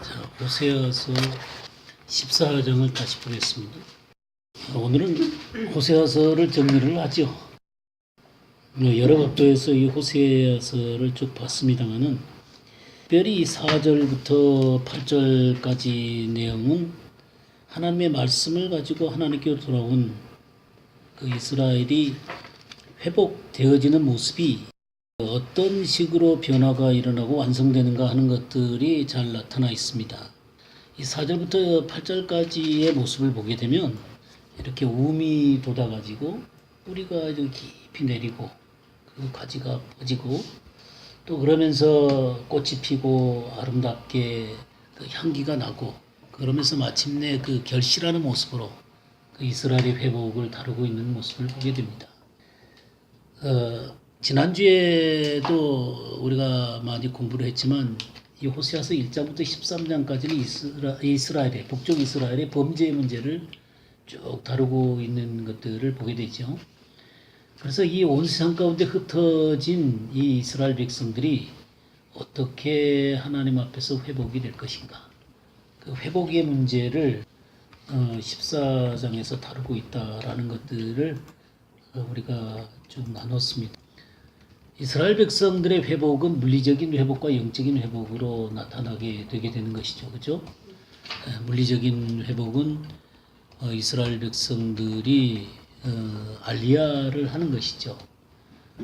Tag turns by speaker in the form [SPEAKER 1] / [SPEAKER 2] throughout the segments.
[SPEAKER 1] 자, 호세아서 14장을 다시 보겠습니다. 오늘은 호세아서를 정리를 하죠. 여러 각도에서 이 호세아서를 쭉 봤습니다만은 특별히 4절부터 8절까지 내용은 하나님의 말씀을 가지고 하나님께로 돌아온 그 이스라엘이 회복되어지는 모습이 어떤 식으로 변화가 일어나고 완성되는가 하는 것들이 잘 나타나 있습니다. 이 4절부터 8절까지의 모습을 보게 되면 이렇게 움이 돋아가지고 뿌리가 좀 깊이 내리고 그리고 가지가 퍼지고 또 그러면서 꽃이 피고 아름답게 그 향기가 나고 그러면서 마침내 그 결실하는 모습으로 그 이스라엘의 회복을 다루고 있는 모습을 보게 됩니다. 지난주에도 우리가 많이 공부를 했지만 이 호세아서 1장부터 13장까지는 이스라엘의 북쪽 이스라엘의 범죄 문제를 쭉 다루고 있는 것들을 보게 되죠. 그래서 이 온 세상 가운데 흩어진 이 이스라엘 백성들이 어떻게 하나님 앞에서 회복이 될 것인가, 그 회복의 문제를 14장에서 다루고 있다라는 것들을 우리가 좀 나눴습니다. 이스라엘 백성들의 회복은 물리적인 회복과 영적인 회복으로 나타나게 되게 되는 것이죠. 그죠? 물리적인 회복은 이스라엘 백성들이 알리야를 하는 것이죠.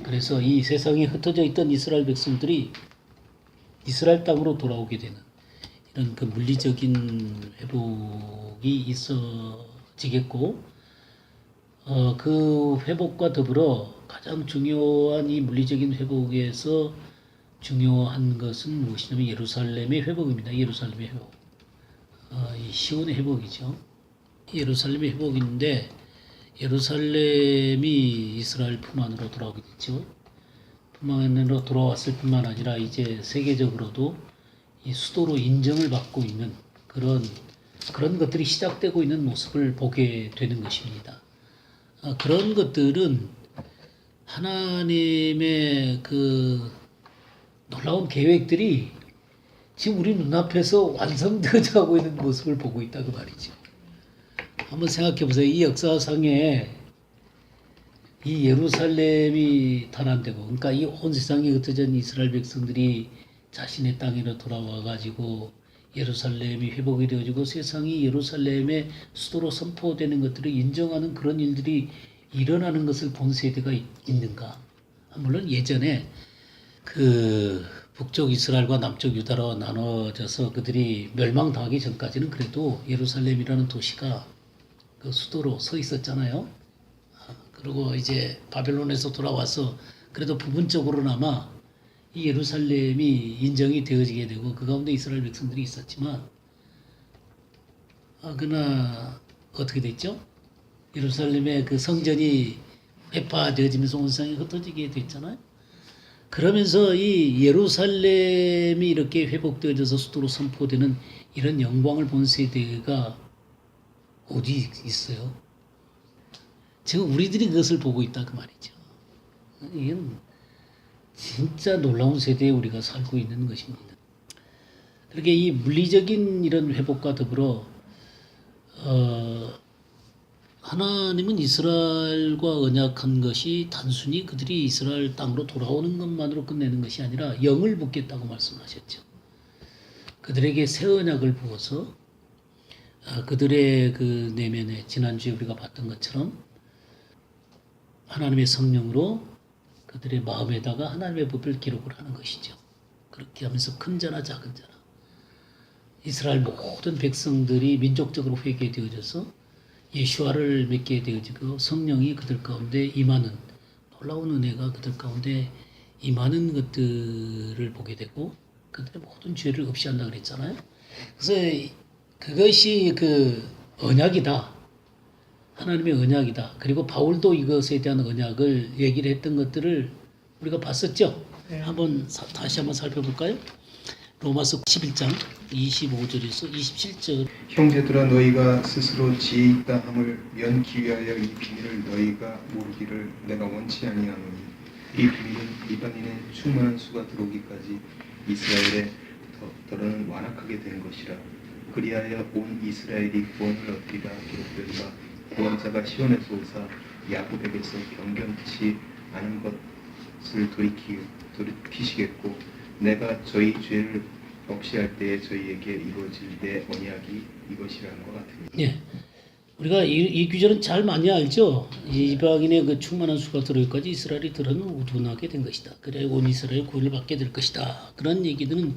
[SPEAKER 1] 그래서 이 세상에 흩어져 있던 이스라엘 백성들이 이스라엘 땅으로 돌아오게 되는 이런 그 물리적인 회복이 있어지겠고, 그 회복과 더불어 가장 중요한 이 물리적인 회복에서 중요한 것은 무엇이냐면 예루살렘의 회복입니다. 예루살렘의 회복. 이 시온의 회복이죠. 예루살렘의 회복인데 예루살렘이 이스라엘 품 안으로 돌아오게 됐죠. 품 안으로 돌아왔을 뿐만 아니라 이제 세계적으로도 이 수도로 인정을 받고 있는 그런 것들이 시작되고 있는 모습을 보게 되는 것입니다. 그런 것들은 하나님의 그 놀라운 계획들이 지금 우리 눈앞에서 완성되어져 가고 있는 모습을 보고 있다 그 말이죠. 한번 생각해 보세요. 이 역사상에 이 예루살렘이 탄환되고, 그러니까 이 온 세상에 흩어진 이스라엘 백성들이 자신의 땅으로 돌아와 가지고 예루살렘이 회복이 되어지고 세상이 예루살렘의 수도로 선포되는 것들을 인정하는 그런 일들이 일어나는 것을 본 세대가 있는가? 물론 예전에 그 북쪽 이스라엘과 남쪽 유다로 나눠져서 그들이 멸망당하기 전까지는 그래도 예루살렘이라는 도시가 그 수도로 서 있었잖아요. 그리고 이제 바벨론에서 돌아와서 그래도 부분적으로나마 이 예루살렘이 인정이 되어지게 되고 그 가운데 이스라엘 백성들이 있었지만, 그러나 어떻게 됐죠? 예루살렘의 그 성전이 회파되어지면서 온 세상에 흩어지게 됐잖아요. 그러면서 이 예루살렘이 이렇게 회복되어져서 수도로 선포되는 이런 영광을 본 세대가 어디 있어요? 지금 우리들이 그것을 보고 있다 그 말이죠. 이건 진짜 놀라운 세대에 우리가 살고 있는 것입니다. 그렇게 이 물리적인 이런 회복과 더불어 하나님은 이스라엘과 언약한 것이 단순히 그들이 이스라엘 땅으로 돌아오는 것만으로 끝내는 것이 아니라 영을 붓겠다고 말씀하셨죠. 그들에게 새 언약을 부어서 그들의 그 내면에 지난주에 우리가 봤던 것처럼 하나님의 성령으로 그들의 마음에다가 하나님의 법을 기록을 하는 것이죠. 그렇게 하면서 큰 자나 작은 자나 이스라엘 모든 백성들이 민족적으로 회개되어져서 예수와를 맺게 되어지고 성령이 그들 가운데 임하는 놀라운 은혜가 그들 가운데 임하는 것들을 보게 되고 그들의 모든 죄를 없이한다 그랬잖아요. 그래서 그것이 그 언약이다. 하나님의 언약이다. 그리고 바울도 이것에 대한 언약을 얘기를 했던 것들을 우리가 봤었죠. 네. 다시 한번 살펴볼까요? 로마서 11장 25절에서 27절.
[SPEAKER 2] 형제들아 너희가 스스로 지혜 있다 함을 면기 위하여 이 비밀을 너희가 모르기를 내가 원치 아니하노니 이 비밀은 이방인의 충만한 수가 들어오기까지 이스라엘의 더러는 완악하게 된 것이라. 그리하여 온 이스라엘이 구원을 얻으리라. 기록되리라. 구원자가 시온에서 오사 야곱에게서 변경치 않은 것을 돌이키시겠고 내가 저희 죄를 없이 할 때에 저희에게 이루어질 내 언약이 이것이라는 것 같으니.
[SPEAKER 1] 예. 우리가 이 규절은 잘 많이 알죠. 이방인의 그 충만한 수가 들어올까지 이스라엘이 들어는 우둔하게 된 것이다. 그래 온 이스라엘 구원을 받게 될 것이다. 그런 얘기들은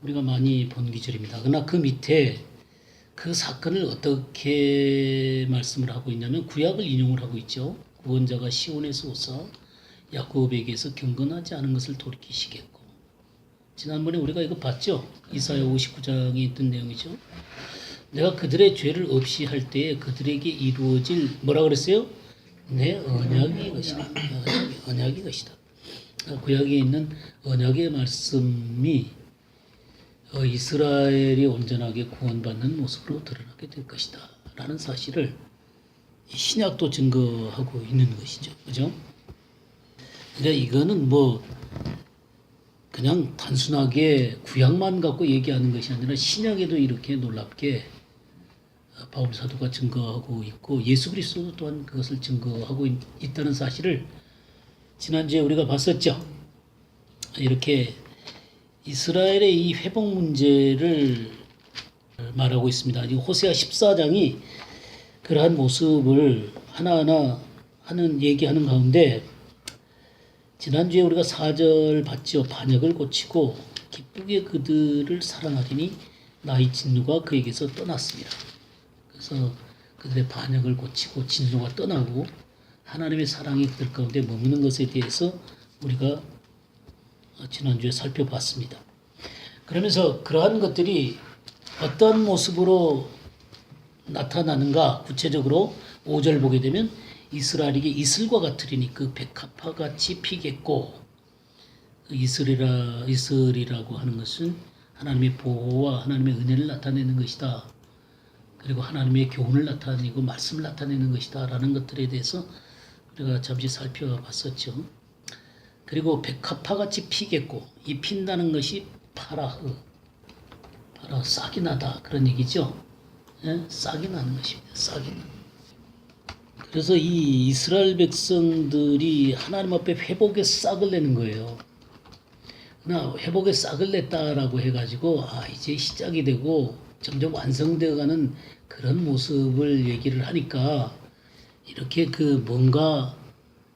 [SPEAKER 1] 우리가 많이 본 규절입니다. 그러나 그 밑에 그 사건을 어떻게 말씀을 하고 있냐면 구약을 인용을 하고 있죠. 구원자가 시온에서 오사 야곱에게서 경건하지 않은 것을 돌이키시겠고. 지난번에 우리가 이거 봤죠. 이사야 59장에 있던 내용이죠. 내가 그들의 죄를 없이 할 때에 그들에게 이루어질 뭐라 그랬어요? 내 언약이 것이다. 언약이 것이다. 구약에 있는 언약의 말씀이 이스라엘이 온전하게 구원받는 모습으로 드러나게 될 것이다. 라는 사실을 신약도 증거하고 있는 것이죠. 그죠? 근데 이거는 뭐 그냥 단순하게 구약만 갖고 얘기하는 것이 아니라 신약에도 이렇게 놀랍게 바울 사도가 증거하고 있고 예수 그리스도도 또한 그것을 증거하고 있다는 사실을 지난주에 우리가 봤었죠. 이렇게 이스라엘의 이 회복 문제를 말하고 있습니다. 이 호세아 14장이 그러한 모습을 하나하나 얘기하는 가운데 지난주에 우리가 4절 봤죠. 반역을 고치고 기쁘게 그들을 사랑하리니 나의 진노가 그에게서 떠났습니다. 그래서 그들의 반역을 고치고 진노가 떠나고 하나님의 사랑이 그들 가운데 머무는 것에 대해서 우리가 지난주에 살펴봤습니다. 그러면서 그러한 것들이 어떤 모습으로 나타나는가 구체적으로 5절 보게 되면 이스라엘에게 이슬과 같으리니 그 백합화 같이 피겠고 이슬이라고 하는 것은 하나님의 보호와 하나님의 은혜를 나타내는 것이다. 그리고 하나님의 교훈을 나타내고 말씀을 나타내는 것이다. 라는 것들에 대해서 우리가 잠시 살펴봤었죠. 그리고 백합화 같이 피겠고 이 핀다는 것이 파라흐 싹이 나다 그런 얘기죠. 예? 싹이 나는 것입니다. 싹이 나는. 그래서 이 이스라엘 백성들이 하나님 앞에 회복의 싹을 내는 거예요. 그러나 회복의 싹을 냈다라고 해가지고 이제 시작이 되고 점점 완성되어가는 그런 모습을 얘기를 하니까 이렇게 그 뭔가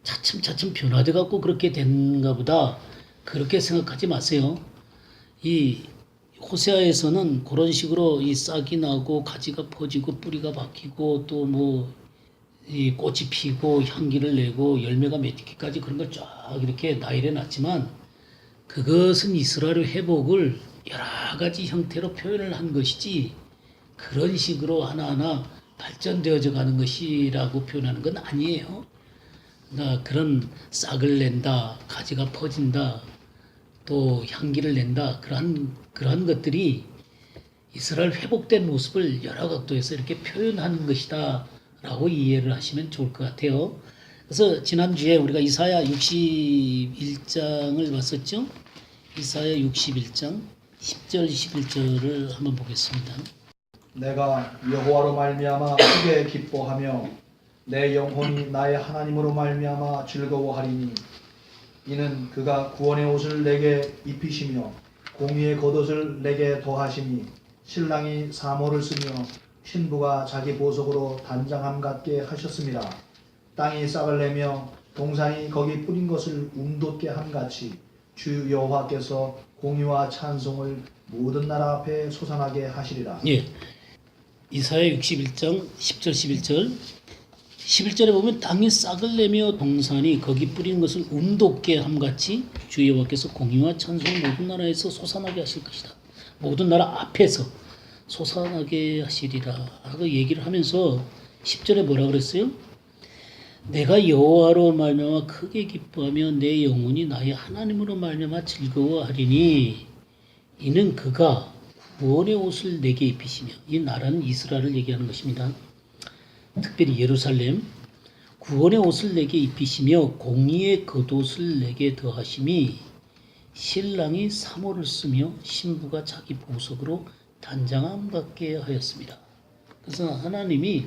[SPEAKER 1] 차츰차츰 변화돼 갖고 그렇게 됐는가 보다 그렇게 생각하지 마세요. 이 호세아에서는 그런 식으로 이 싹이 나고 가지가 퍼지고 뿌리가 박히고 또 뭐 이 꽃이 피고 향기를 내고 열매가 맺기까지 그런 걸 쫙 이렇게 나열해 놨지만 그것은 이스라엘의 회복을 여러 가지 형태로 표현을 한 것이지 그런 식으로 하나하나 발전되어져 가는 것이라고 표현하는 건 아니에요. 그러니까 그런 싹을 낸다, 가지가 퍼진다, 또 향기를 낸다 그러한 것들이 이스라엘 회복된 모습을 여러 각도에서 이렇게 표현하는 것이다 라고 이해를 하시면 좋을 것 같아요. 그래서 지난주에 우리가 이사야 61장을 봤었죠. 이사야 61장 10절 11절을 한번 보겠습니다.
[SPEAKER 3] 내가 여호와로 말미암아 크게 기뻐하며 내 영혼이 나의 하나님으로 말미암아 즐거워하리니 이는 그가 구원의 옷을 내게 입히시며 공의의 겉옷을 내게 더하시니 신랑이 사모를 쓰며 신부가 자기 보석으로 단장함 같게 하셨습니다. 땅이 싹을 내며 동산이 거기 뿌린 것을 움돋게 함같이 주 여호와께서 공의와 찬송을 모든 나라 앞에 솟아나게 하시리라.
[SPEAKER 1] 예. 이사야 61장 10절 11절 11절에 보면 땅이 싹을 내며 동산이 거기 뿌린 것을 움돋게 함같이 주 여호와께서 공의와 찬송을 모든 나라에서 솟아나게 하실 것이다. 모든 나라 앞에서 솟아나게 하시리라 하고 얘기를 하면서 10절에 뭐라 그랬어요? 내가 여호와로 말미암아 크게 기뻐하며 내 영혼이 나의 하나님으로 말미암아 즐거워하리니 이는 그가 구원의 옷을 내게 입히시며 이 나라는 이스라엘을 얘기하는 것입니다. 특별히 예루살렘 구원의 옷을 내게 입히시며 공의의 겉옷을 내게 더하심이 신랑이 사모를 쓰며 신부가 자기 보석으로 단장함 받게 하였습니다. 그래서 하나님이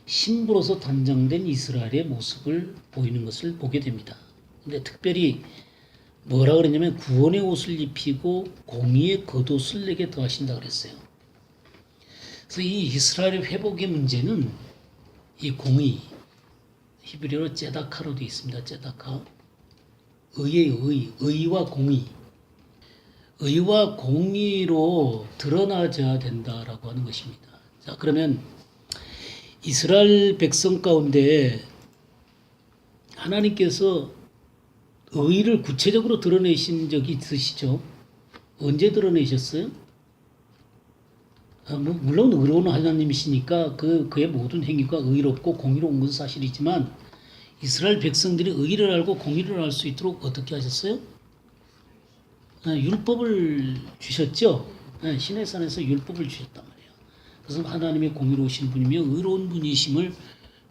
[SPEAKER 1] 신부로서 단장된 이스라엘의 모습을 보이는 것을 보게 됩니다. 근데 특별히 뭐라 그랬냐면 구원의 옷을 입히고 공의의 겉옷을 내게 더하신다 그랬어요. 그래서 이 이스라엘의 회복의 문제는 이 공의, 히브리어로 제다카로 되어 있습니다. 제다카. 의와 공의. 의와 공의로 드러나져야 된다라고 하는 것입니다. 자, 그러면 이스라엘 백성 가운데 하나님께서 의를 구체적으로 드러내신 적이 있으시죠? 언제 드러내셨어요? 물론 의로운 하나님이시니까 그의 모든 행위가 의롭고 공의로운 것은 사실이지만 이스라엘 백성들이 의를 알고 공의를 알 수 있도록 어떻게 하셨어요? 율법을 주셨죠. 시내산에서 율법을 주셨단 말이에요. 그래서 하나님의 공의로우신 분이며 의로운 분이심을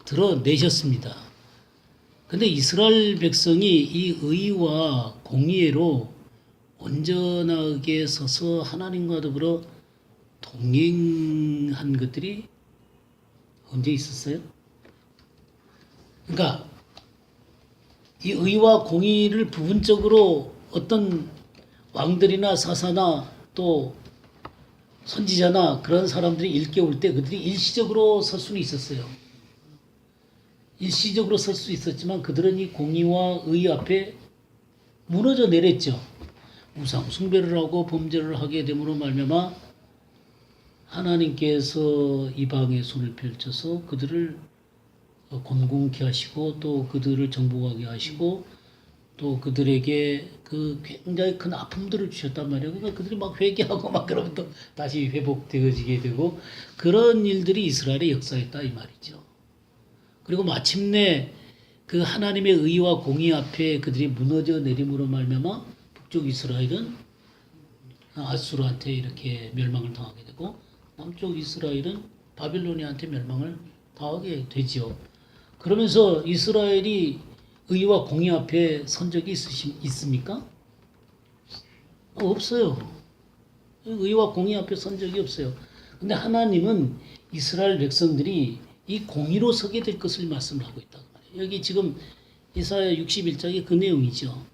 [SPEAKER 1] 드러내셨습니다. 근데 이스라엘 백성이 이 의와 공의로 온전하게 서서 하나님과 더불어 동행한 것들이 언제 있었어요? 그러니까 이 의와 공의를 부분적으로 어떤 왕들이나 사사나 또 선지자나 그런 사람들이 일깨울 때 그들이 일시적으로 설 수는 있었어요. 일시적으로 설 수 있었지만 그들은 이 공의와 의 앞에 무너져 내렸죠. 우상 숭배를 하고 범죄를 하게 됨으로 말미암아 하나님께서 이방의 손을 펼쳐서 그들을 곤궁케 하시고 또 그들을 정복하게 하시고 또 그들에게 그 굉장히 큰 아픔들을 주셨단 말이에요. 그러니까 그들이 막 회개하고 막 그러면 또 다시 회복되어지게 되고 그런 일들이 이스라엘의 역사였다 이 말이죠. 그리고 마침내 그 하나님의 의와 공의 앞에 그들이 무너져 내림으로 말미암아 북쪽 이스라엘은 아수르한테 이렇게 멸망을 당하게 되고 남쪽 이스라엘은 바빌로니아한테 멸망을 당하게 되죠. 그러면서 이스라엘이 의와 공의 앞에 선 적이 있습니까? 없어요. 의와 공의 앞에 선 적이 없어요. 근데 하나님은 이스라엘 백성들이 이 공의로 서게 될 것을 말씀을 하고 있다고 말이에요. 여기 지금 이사야 61장의 그 내용이죠.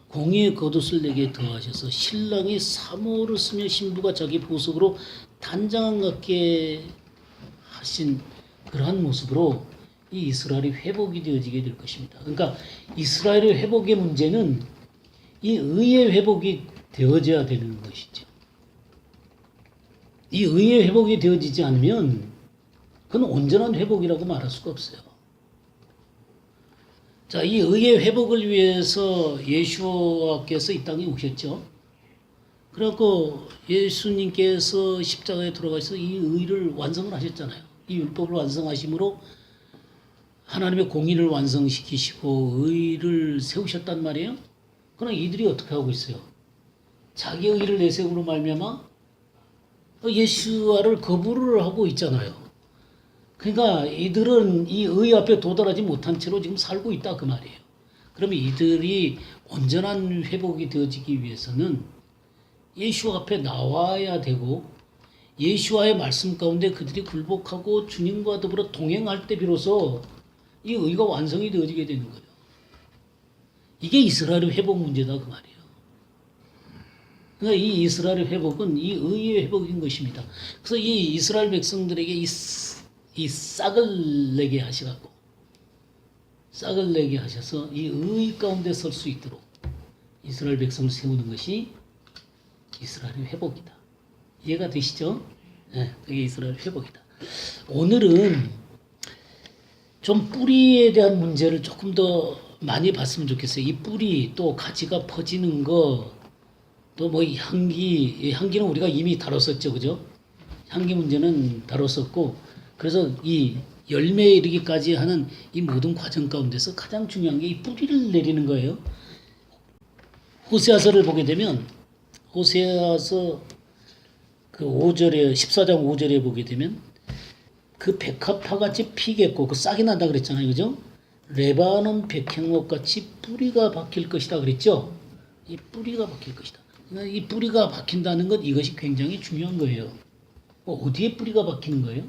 [SPEAKER 1] 공의의 겉옷을 내게 더하셔서 신랑이 사모를 쓰며 신부가 자기 보석으로 단장함 같게 하신 그러한 모습으로 이 이스라엘이 회복이 되어지게 될 것입니다. 그러니까 이스라엘의 회복의 문제는 이 의의 회복이 되어져야 되는 것이죠. 이 의의 회복이 되어지지 않으면 그건 온전한 회복이라고 말할 수가 없어요. 자, 이 의의 회복을 위해서 예수와께서 이 땅에 오셨죠. 그래갖고 예수님께서 십자가에 돌아가셔서 이 의를 완성을 하셨잖아요. 이 율법을 완성하심으로 하나님의 공의를 완성시키시고 의를 세우셨단 말이에요. 그러나 이들이 어떻게 하고 있어요? 자기 의를 내세움으로 말미암아 예수와를 거부를 하고 있잖아요. 그러니까 이들은 이 의 앞에 도달하지 못한 채로 지금 살고 있다 그 말이에요. 그러면 이들이 온전한 회복이 되어지기 위해서는 예수 앞에 나와야 되고 예수와의 말씀 가운데 그들이 굴복하고 주님과 더불어 동행할 때 비로소 이 의가 완성이 되어지게 되는 거예요. 이게 이스라엘의 회복 문제다 그 말이에요. 그러니까 이 이스라엘의 회복은 이 의의 회복인 것입니다. 그래서 이 이스라엘 백성들에게 이 싹을 내게 하시라고 싹을 내게 하셔서 이 의 가운데 설 수 있도록 이스라엘 백성을 세우는 것이 이스라엘의 회복이다. 이해가 되시죠? 네, 그게 이스라엘 회복이다. 오늘은 좀 뿌리에 대한 문제를 조금 더 많이 봤으면 좋겠어요. 이 뿌리 또 가지가 퍼지는 거 또 뭐 향기는 우리가 이미 다뤘었죠, 그죠? 향기 문제는 다뤘었고 그래서 이 열매에 이르기까지 하는 이 모든 과정 가운데서 가장 중요한 게 이 뿌리를 내리는 거예요. 호세아서를 보게 되면 호세아서 그 5절에 14장 5절에 보게 되면 그 백합화 같이 피겠고 그 싹이 난다 그랬잖아요. 그죠? 레바논 백향목 같이 뿌리가 박힐 것이다 그랬죠. 이 뿌리가 박힐 것이다. 그러니까 이 뿌리가 박힌다는 것 이것이 굉장히 중요한 거예요. 어디에 뿌리가 박히는 거예요?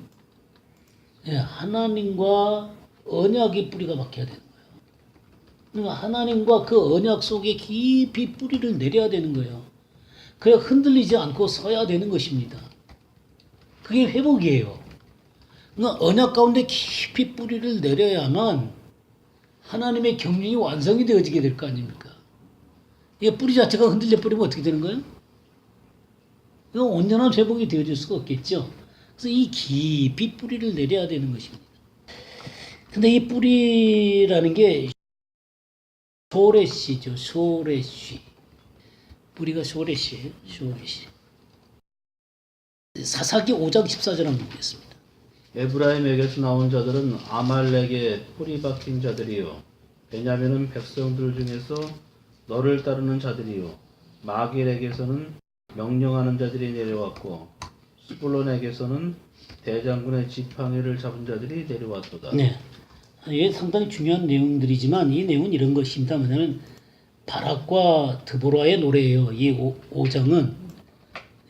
[SPEAKER 1] 예, 하나님과 언약의 뿌리가 박혀야 되는 거예요. 그러니까 하나님과 그 언약 속에 깊이 뿌리를 내려야 되는 거예요. 그래야 흔들리지 않고 서야 되는 것입니다. 그게 회복이에요. 그러니까 언약 가운데 깊이 뿌리를 내려야만 하나님의 경륜이 완성이 되어지게 될 거 아닙니까? 이게 뿌리 자체가 흔들려 버리면 어떻게 되는 거예요? 이거 온전한 회복이 되어질 수가 없겠죠. 그래서 이 깊이 뿌리를 내려야 되는 것입니다. 근데 이 뿌리라는 게 쇼레시죠. 쇼레시. 뿌리가 쇼레시예요. 쇼레시. 사사기 5장 14절 한번 보겠습니다.
[SPEAKER 4] 에브라임에게서 나온 자들은 아말렉의 뿌리 박힌 자들이요 베냐민은 백성들 중에서 너를 따르는 자들이요 마길에게서는 명령하는 자들이 내려왔고 스불론에게서는 대장군의 지팡이를 잡은 자들이 내려왔도다.
[SPEAKER 1] 네. 이게 상당히 중요한 내용들이지만 이 내용은 이런 것입니다. 뭐냐면 바락과 드보라의 노래예요. 이 5장은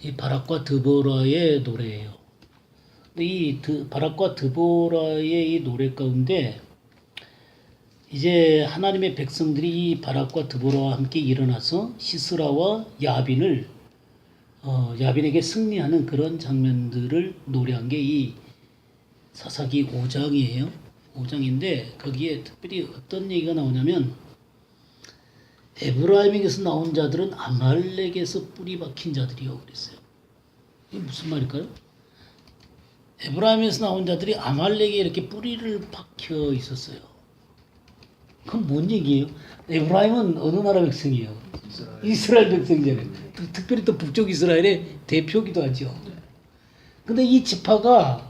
[SPEAKER 1] 이 바락과 드보라의 노래예요. 근데 이 바락과 드보라의 이 노래 가운데 이제 하나님의 백성들이 이 바락과 드보라와 함께 일어나서 시스라와 야빈에게 승리하는 그런 장면들을 노래한 게 이 사사기 5장이에요. 5장인데 거기에 특별히 어떤 얘기가 나오냐면 에브라임에게서 나온 자들은 아말렉에서 뿌리 박힌 자들이요 그랬어요. 이게 무슨 말일까요? 에브라임에서 나온 자들이 아말렉에 이렇게 뿌리를 박혀 있었어요. 그건 뭔 얘기예요? 에브라임은 어느 나라 백성이에요? 이스라엘 백성이잖아요. 특별히 또 북쪽 이스라엘의 대표기도 하죠. 근데 이 지파가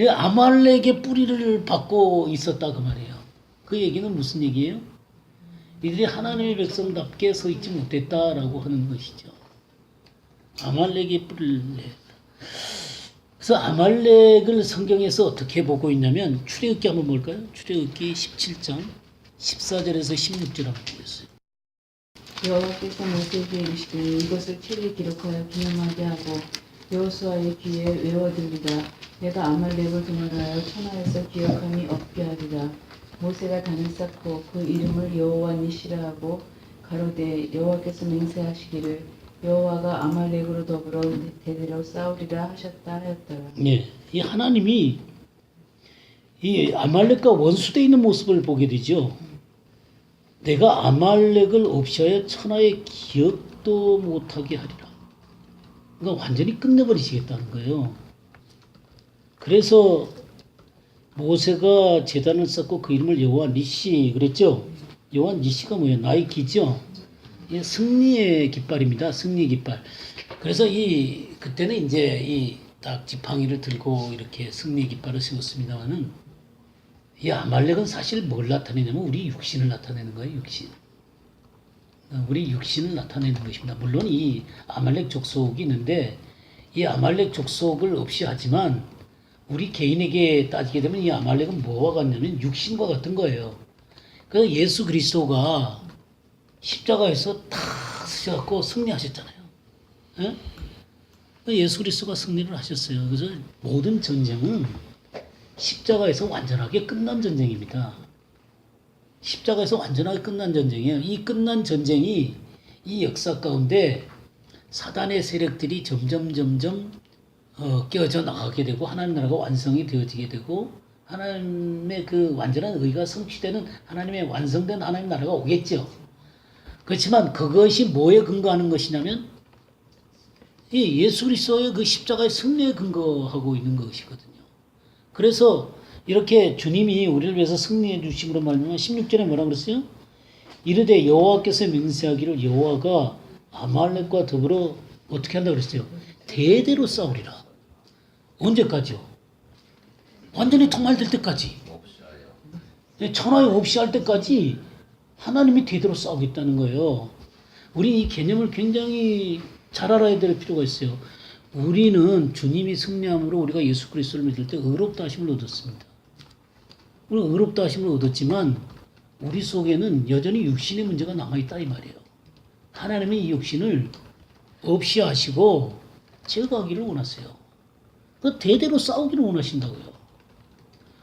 [SPEAKER 1] 아말렉의 뿌리를 받고 있었다 그 말이에요. 그 얘기는 무슨 얘기예요? 이들이 하나님의 백성답게 서 있지 못했다라고 하는 것이죠. 아말렉의 뿌리를 냈다. 그래서 아말렉을 성경에서 어떻게 보고 있냐면 출애굽기 한번 볼까요? 출애굽기 17장 14절에서 16절 한번 보겠어요.
[SPEAKER 5] 여호와께서 모세에게 이르시되 이것을 책에 기록하여 기념하게 하고 여호수아의 귀에 외워들리라. 내가 아말렉을 도멸하여 천하에서 기억함이 없게 하리라. 모세가 단을 쌓고 그 이름을 여호와 니시라 하고 가로되 여호와께서 맹세하시기를 여호와가 아말렉으로 더불어 대대로 싸우리라 하셨다 하였더라.
[SPEAKER 1] 예, 이 하나님이 이 아말렉과 원수되어 있는 모습을 보게 되죠. 내가 아말렉을 없이하여 천하의 기억도 못하게 하리라. 그러니까 완전히 끝내버리시겠다는 거예요. 그래서 모세가 제단을 쌓고 그 이름을 여호와 니시 그랬죠. 여호와 니시가 뭐예요? 나의 기죠. 이 승리의 깃발입니다. 승리의 깃발. 그래서 그때는 이제 이 딱 지팡이를 들고 이렇게 승리의 깃발을 세웠습니다만은 이 아말렉은 사실 뭘 나타내냐면 우리 육신을 나타내는 거예요. 육신. 우리 육신을 나타내는 것입니다. 물론 이 아말렉 족속이 있는데 이 아말렉 족속을 없이 하지만 우리 개인에게 따지게 되면 이 아말렉은 뭐와 같냐면 육신과 같은 거예요. 그래서 예수 그리스도가 십자가에서 다 쓰셔갖고 승리하셨잖아요. 예? 예수 그리스도가 승리를 하셨어요. 그래서 모든 전쟁은 십자가에서 완전하게 끝난 전쟁입니다. 십자가에서 완전하게 끝난 전쟁이에요. 이 끝난 전쟁이 이 역사 가운데 사단의 세력들이 점점 깨어져 나가게 되고 하나님 나라가 완성이 되어지게 되고 하나님의 그 완전한 의가 성취되는 하나님의 완성된 하나님 나라가 오겠죠. 그렇지만 그것이 뭐에 근거하는 것이냐면 이 예수 그리스도의 그 십자가의 승리에 근거하고 있는 것이거든요. 그래서 이렇게 주님이 우리를 위해서 승리해 주심으로 말미암아 16절에 뭐라 그랬어요? 이르되 여호와께서 맹세하기를 여호와가 아말렉과 더불어 어떻게 한다 그랬어요? 대대로 싸우리라. 언제까지요? 완전히 통할될 때까지. 천하에 없이 할 때까지 하나님이 대대로 싸우겠다는 거예요. 우리 이 개념을 굉장히 잘 알아야 될 필요가 있어요. 우리는 주님이 승리함으로 우리가 예수 그리스도를 믿을 때 의롭다 하심을 얻었습니다. 우리가 의롭다 하심을 얻었지만 우리 속에는 여전히 육신의 문제가 남아있다 이 말이에요. 하나님이 이 육신을 없이 하시고 제거하기를 원하세요. 그 대대로 싸우기를 원하신다고요.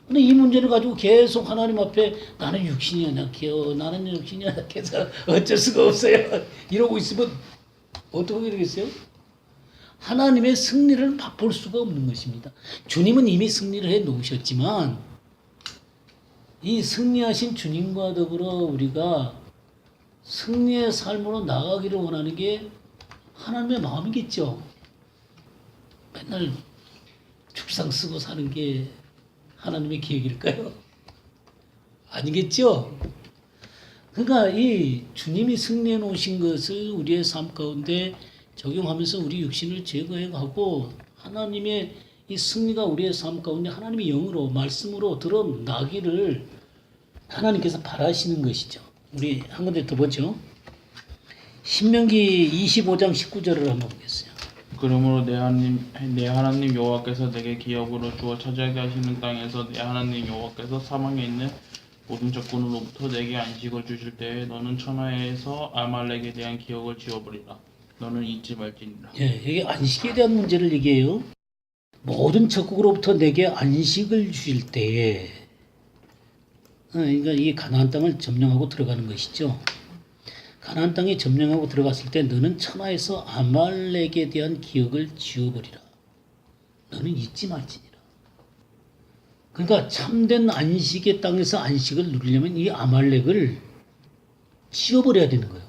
[SPEAKER 1] 근데 이 문제를 가지고 계속 하나님 앞에 나는 육신이 연약해요. 나는 육신이 연약해서 어쩔 수가 없어요. 이러고 있으면 어떻게 되겠어요? 하나님의 승리를 맛볼 수가 없는 것입니다. 주님은 이미 승리를 해 놓으셨지만 이 승리하신 주님과 더불어 우리가 승리의 삶으로 나가기를 원하는 게 하나님의 마음이겠죠. 맨날 죽상 쓰고 사는 게 하나님의 계획일까요? 아니겠죠? 그러니까 이 주님이 승리해 놓으신 것을 우리의 삶 가운데 적용하면서 우리 육신을 제거해 가고 하나님의 이 승리가 우리의 삶 가운데 하나님의 영으로 말씀으로 드러나기를 하나님께서 바라시는 것이죠. 우리 한 군데 더 보죠. 신명기 25장 19절을 한번 보겠어요.
[SPEAKER 6] 그러므로 내 하나님 여호와께서 내게 기업으로 주어 차지하게 하시는 땅에서 내 하나님 여호와께서 사방에 있는 모든 적군으로부터 내게 안식을 주실 때에 너는 천하에서 아말렉에 대한 기억을 지워버리라. 너는 잊지 말지니라.
[SPEAKER 1] 예, 여기 안식에 대한 문제를 얘기해요. 모든 적국으로부터 내게 안식을 주실 때에 그러니까 이 가나안 땅을 점령하고 들어가는 것이죠. 가나안 땅에 점령하고 들어갔을 때 너는 천하에서 아말렉에 대한 기억을 지워버리라. 너는 잊지 말지니라. 그러니까 참된 안식의 땅에서 안식을 누리려면 이 아말렉을 지워버려야 되는 거예요.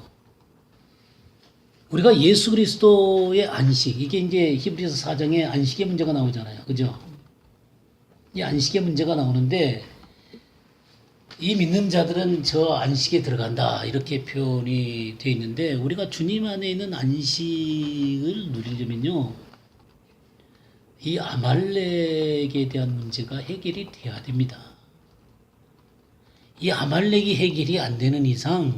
[SPEAKER 1] 우리가 예수 그리스도의 안식, 이게 이제 히브리서 4장에 안식의 문제가 나오잖아요. 그죠? 이 안식의 문제가 나오는데 이 믿는 자들은 저 안식에 들어간다 이렇게 표현이 되어 있는데 우리가 주님 안에 있는 안식을 누리려면요 이 아말렉에 대한 문제가 해결이 돼야 됩니다. 이 아말렉이 해결이 안 되는 이상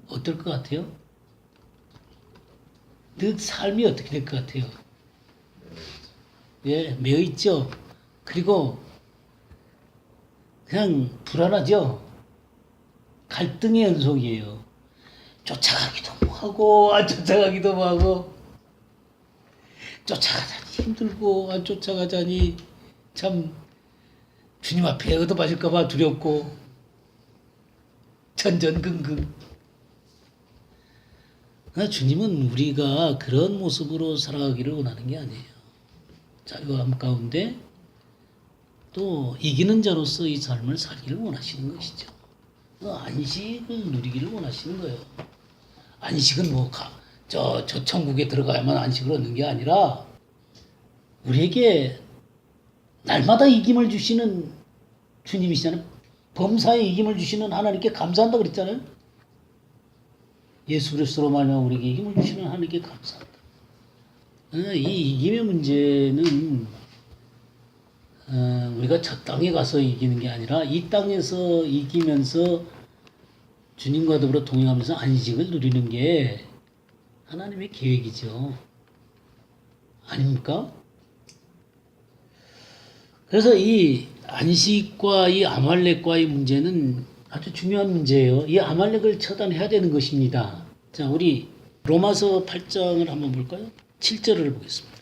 [SPEAKER 1] 어떨 것 같아요? 그 삶이 어떻게 될 것 같아요? 예, 매여 있죠. 그리고 그냥 불안하죠. 갈등의 연속이에요. 쫓아가기도 하고 안 쫓아가기도 하고 쫓아가자니 힘들고 안 쫓아가자니 참 주님 앞에 얻어맞을까 봐 두렵고 전전긍긍. 주님은 우리가 그런 모습으로 살아가기를 원하는 게 아니에요. 자유함 가운데 또 이기는 자로서 이 삶을 살기를 원하시는 것이죠. 안식을 누리기를 원하시는 거예요. 안식은 저 천국에 들어가야만 안식을 얻는 게 아니라 우리에게 날마다 이김을 주시는 주님이시잖아요. 범사에 이김을 주시는 하나님께 감사한다 그랬잖아요. 예수 그리스도로 말하면 우리에게 이김을 주시는 하나님께 감사한다. 이 이김의 문제는 우리가 저 땅에 가서 이기는 게 아니라 이 땅에서 이기면서 주님과 더불어 동행하면서 안식을 누리는 게 하나님의 계획이죠. 아닙니까? 그래서 이 안식과 이 아말렉과의 문제는 아주 중요한 문제예요. 이 아말렉을 처단해야 되는 것입니다. 자, 우리 로마서 8장을 한번 볼까요? 7절을 보겠습니다.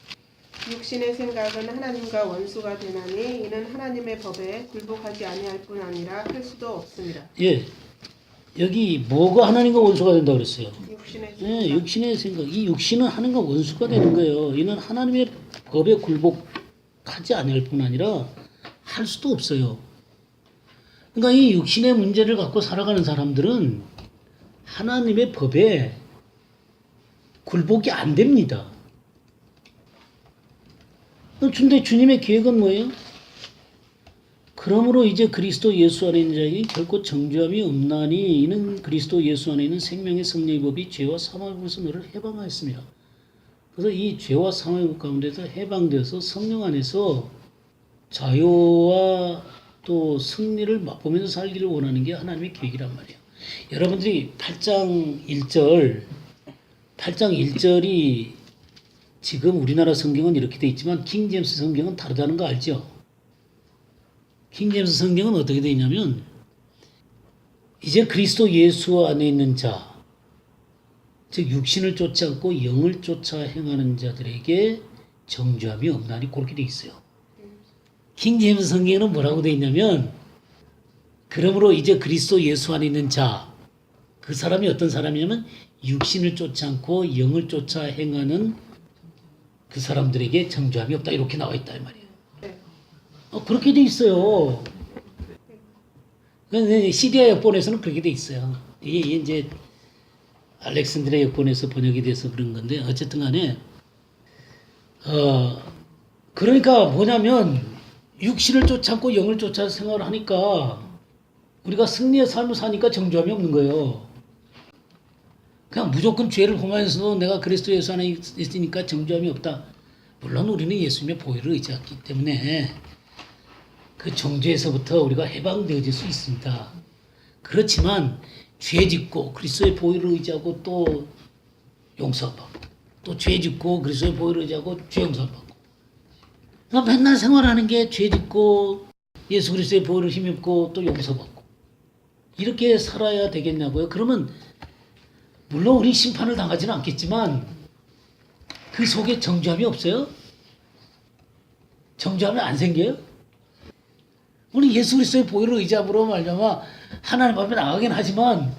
[SPEAKER 7] 육신의 생각은 하나님과 원수가 되나니 이는 하나님의 법에 굴복하지 아니할 뿐 아니라 할 수도 없습니다.
[SPEAKER 1] 예, 여기 뭐가 하나님과 원수가 된다 그랬어요?
[SPEAKER 7] 육신의 생각.
[SPEAKER 1] 예, 육신의 생각. 이 육신은 하나님과 원수가 되는 거예요. 이는 하나님의 법에 굴복하지 아니할 뿐 아니라 할 수도 없어요. 그러니까 이 육신의 문제를 갖고 살아가는 사람들은 하나님의 법에 굴복이 안 됩니다. 근데 주님의 계획은 뭐예요? 그러므로 이제 그리스도 예수 안에 있는 자에게 결코 정죄함이 없나니 이는 그리스도 예수 안에 있는 생명의 성령의 법이 죄와 사망의 법에서 너를 해방하였습니다. 그래서 이 죄와 사망의 법 가운데서 해방되어서 성령 안에서 자유와 또 승리를 맛보면서 살기를 원하는 게 하나님의 계획이란 말이에요. 여러분들이 8장 1절이 지금 우리나라 성경은 이렇게 돼 있지만 킹제임스 성경은 다르다는 거 알죠? 킹제임스 성경은 어떻게 돼 있냐면 이제 그리스도 예수 안에 있는 자, 즉 육신을 쫓지 않고 영을 쫓아 행하는 자들에게 정죄함이 없나니 그렇게 돼 있어요. 킹제임스 성경에는 뭐라고 돼 있냐면 그러므로 이제 그리스도 예수 안에 있는 자, 그 사람이 어떤 사람이냐면 육신을 쫓지 않고 영을 쫓아 행하는 그 사람들에게 정죄함이 없다 이렇게 나와 있다 이 말이에요.
[SPEAKER 7] 네.
[SPEAKER 1] 그렇게 돼 있어요. 시리아 역본에서는 그렇게 돼 있어요. 이게 이제 알렉산드리아 역본에서 번역이 돼서 그런 건데 어쨌든 간에 그러니까 뭐냐면 육신을 쫓지 않고 영을 쫓아 생활을 하니까 우리가 승리의 삶을 사니까 정죄함이 없는 거예요. 그냥 무조건 죄를 범하면서도 내가 그리스도 예수 안에 있으니까 정죄함이 없다. 물론 우리는 예수님의 보혈을 의지했기 때문에 그 정죄에서부터 우리가 해방되어질 수 있습니다. 그렇지만 죄 짓고 그리스도의 보혈을 의지하고 또 용서받고 또 죄 짓고 그리스도의 보혈을 의지하고 죄 용서받고 그러니까 맨날 생활하는 게 죄 짓고 예수 그리스도의 보혈을 힘입고 또 용서받고 이렇게 살아야 되겠냐고요. 그러면 물론 우리 심판을 당하지는 않겠지만 그 속에 정죄함이 없어요? 정죄함이 안 생겨요? 우리 예수 그리스도의 보혈을 의지함으로 말미암아 하나님 앞에 나가긴 하지만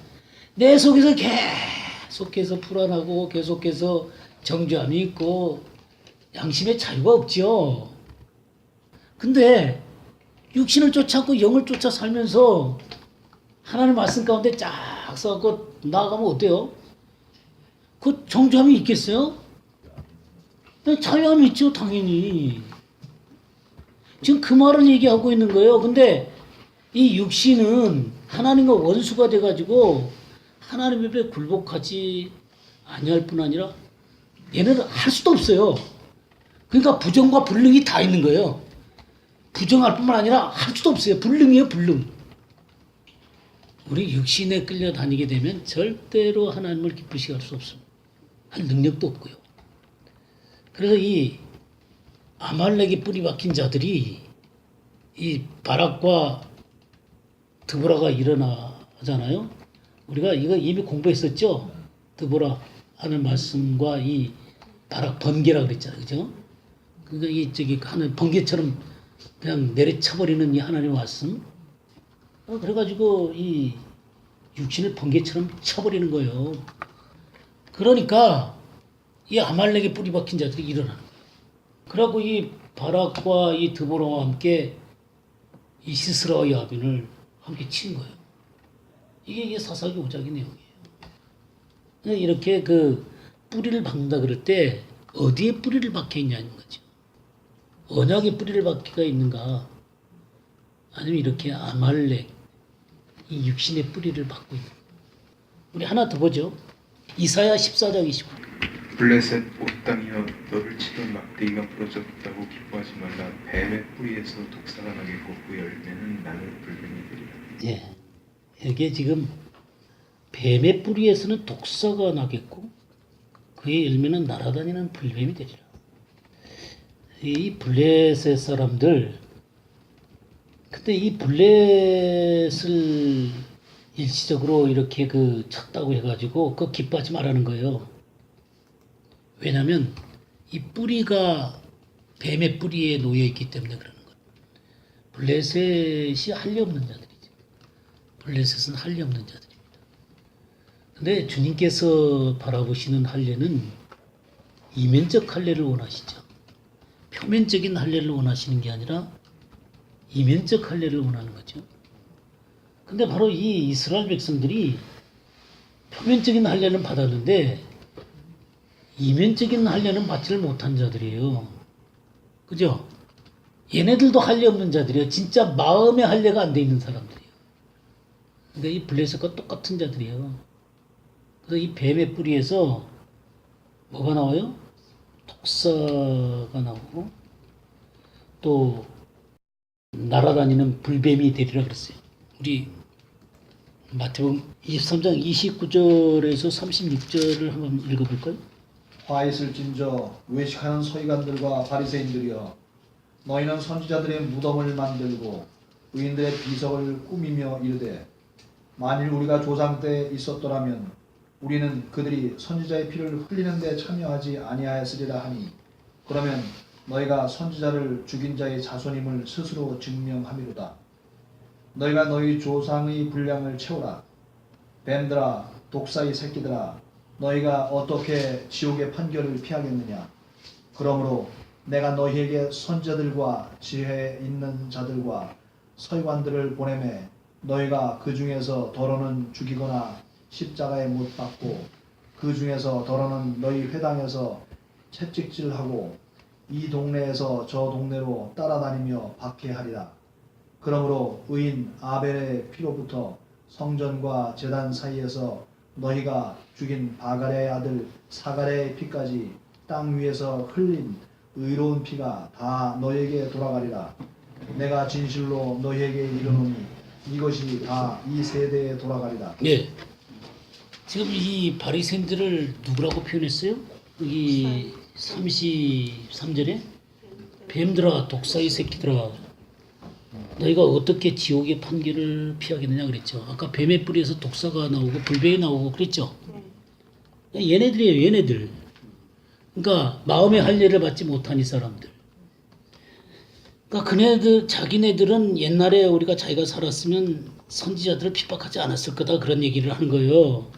[SPEAKER 1] 내 속에서 계속해서 불안하고 계속해서 정죄함이 있고 양심의 자유가 없죠. 근데 육신을 쫓지 않고 영을 쫓아 살면서 하나님 말씀 가운데 쫙 써갖고 나아가면 어때요? 그 정죄함이 있겠어요? 자유함이 있죠, 당연히. 지금 그 말을 얘기하고 있는 거예요. 근데 이 육신은 하나님과 원수가 돼가지고 하나님 앞에 굴복하지 아니할 뿐 아니라 얘는 할 수도 없어요. 그러니까 부정과 불능이 다 있는 거예요. 부정할 뿐만 아니라 할 수도 없어요. 불능이에요, 불능. 우리 육신에 끌려다니게 되면 절대로 하나님을 기쁘시게 할 수 없습니다. 할 능력도 없고요. 그래서 이 아말렉에 뿌리 박힌 자들이 이 바락과 드보라가 일어나잖아요. 우리가 이거 이미 공부했었죠. 드보라 하는 말씀과 이 바락 번개라 그랬잖아요, 그죠? 그러니까 이 저기 하늘 번개처럼 그냥 내려쳐버리는 이 하나님의 말씀. 그래가지고 이 육신을 번개처럼 쳐버리는 거예요. 그러니까 이 아말렉에 뿌리 박힌 자들이 일어나는 거예요. 그러고 이 바락과 이 드보라와 함께 이 시스라와 야빈을 함께 친 거예요. 이게 사사기 5장의 내용이에요. 이렇게 그 뿌리를 박는다 그럴 때 어디에 뿌리를 박혀 있냐는 거죠. 언약에 뿌리를 박혀 있는가, 아니면 이렇게 아말렉 이 육신의 뿌리를 박고 있는. 우리 하나 더 보죠. 이사야 14장 29.
[SPEAKER 2] 블레셋 온 땅이여 너를 치던 막대기가 부러졌다고 기뻐하지 말라. 뱀의 뿌리에서 독사가 나겠고 그 열매는 나는 불뱀이 되리라.
[SPEAKER 1] 예, 이게 지금 뱀의 뿌리에서는 독사가 나겠고 그의 열매는 날아다니는 불뱀이 되리라. 이 블레셋 사람들, 근데 이 블레셋을 일시적으로 이렇게 그 쳤다고 해가지고 그거 기뻐하지 말라는 거예요. 왜냐하면 이 뿌리가 뱀의 뿌리에 놓여 있기 때문에 그러는 거예요. 블레셋이 할례 없는 자들이죠. 블레셋은 할례 없는 자들입니다. 근데 주님께서 바라보시는 할례는 이면적 할례를 원하시죠. 표면적인 할례를 원하시는 게 아니라 이면적 할례를 원하는 거죠. 근데 바로 이 이스라엘 백성들이 표면적인 할례는 받았는데 이면적인 할례는 받지를 못한 자들이에요. 그죠? 얘네들도 할례 없는 자들이에요. 진짜 마음의 할례가 안 돼 있는 사람들이에요. 그러니까 이 블레셋과 똑같은 자들이에요. 그래서 이 뱀의 뿌리에서 뭐가 나와요? 독사가 나오고 또 날아다니는 불뱀이 되리라 그랬어요. 우리 마태복음 23장 29절에서 36절을 한번 읽어볼까요?
[SPEAKER 3] 화 있을진저 외식하는 서기관들과 바리새인들이여 너희는 선지자들의 무덤을 만들고 의인들의 비석을 꾸미며 이르되 만일 우리가 조상 때 있었더라면 우리는 그들이 선지자의 피를 흘리는 데 참여하지 아니하였으리라 하니 그러면 너희가 선지자를 죽인 자의 자손임을 스스로 증명함이로다. 너희가 너희 조상의 분량을 채우라. 뱀들아 독사의 새끼들아 너희가 어떻게 지옥의 판결을 피하겠느냐. 그러므로 내가 너희에게 선지자들과 지혜 있는 자들과 서기관들을 보내매 너희가 그 중에서 더러는 죽이거나 십자가에 못 박고 그 중에서 더러는 너희 회당에서 채찍질하고 이 동네에서 저 동네로 따라다니며 박해하리라. 그러므로 의인 아벨의 피로부터 성전과 제단 사이에서 너희가 죽인 바갈의 아들 사갈의 피까지 땅 위에서 흘린 의로운 피가 다 너희에게 돌아가리라. 내가 진실로 너희에게 이르노니 이것이 다 이 세대에 돌아가리라.
[SPEAKER 1] 예. 지금 이 바리새인들을 누구라고 표현했어요? 여기 33절에 뱀들아 독사의 새끼들아 너희가 어떻게 지옥의 판결을 피하겠느냐 그랬죠. 아까 뱀의 뿌리에서 독사가 나오고 불뱀이 나오고 그랬죠. 얘네들이에요. 얘네들. 그러니까 마음의 할례를 받지 못한 이 사람들. 그러니까 그네들 자기네들은 옛날에 우리가 자기가 살았으면 선지자들을 핍박하지 않았을 거다 그런 얘기를 하는 거예요.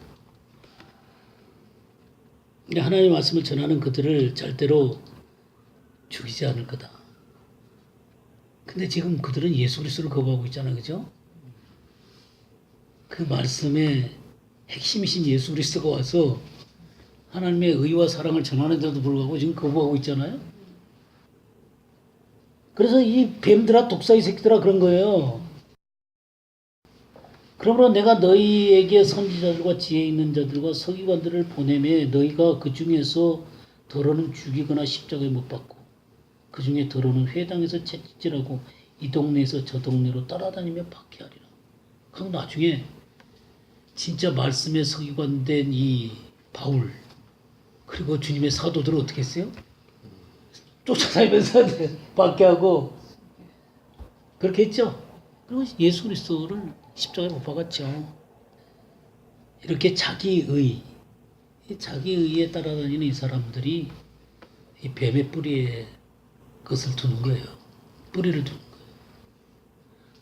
[SPEAKER 1] 근데 하나님의 말씀을 전하는 그들을 절대로 죽이지 않을 거다. 근데 지금 그들은 예수 그리스도를 거부하고 있잖아요. 그죠? 그 말씀의 핵심이신 예수 그리스도가 와서 하나님의 의와 사랑을 전하는데도 불구하고 지금 거부하고 있잖아요. 그래서 이 뱀들아 독사의 새끼들아 그런 거예요. 그러므로 내가 너희에게 선지자들과 지혜 있는 자들과 서기관들을 보내매 너희가 그 중에서 더러는 죽이거나 십자가에 못 박고 그 중에 더러는 회당에서 채찍질하고 이 동네에서 저 동네로 따라다니며 박해하리라. 그럼 나중에 진짜 말씀의 서기관 된 이 바울 그리고 주님의 사도들은 어떻게 했어요? 쫓아다니면서 박해하고 그렇게 했죠. 그리고 예수 그리스도를 십자가에 못 박았죠. 이렇게 자기의에 따라다니는 이 사람들이 이 뱀의 뿌리에 것을 두는 거예요. 뿌리를 두는 거예요.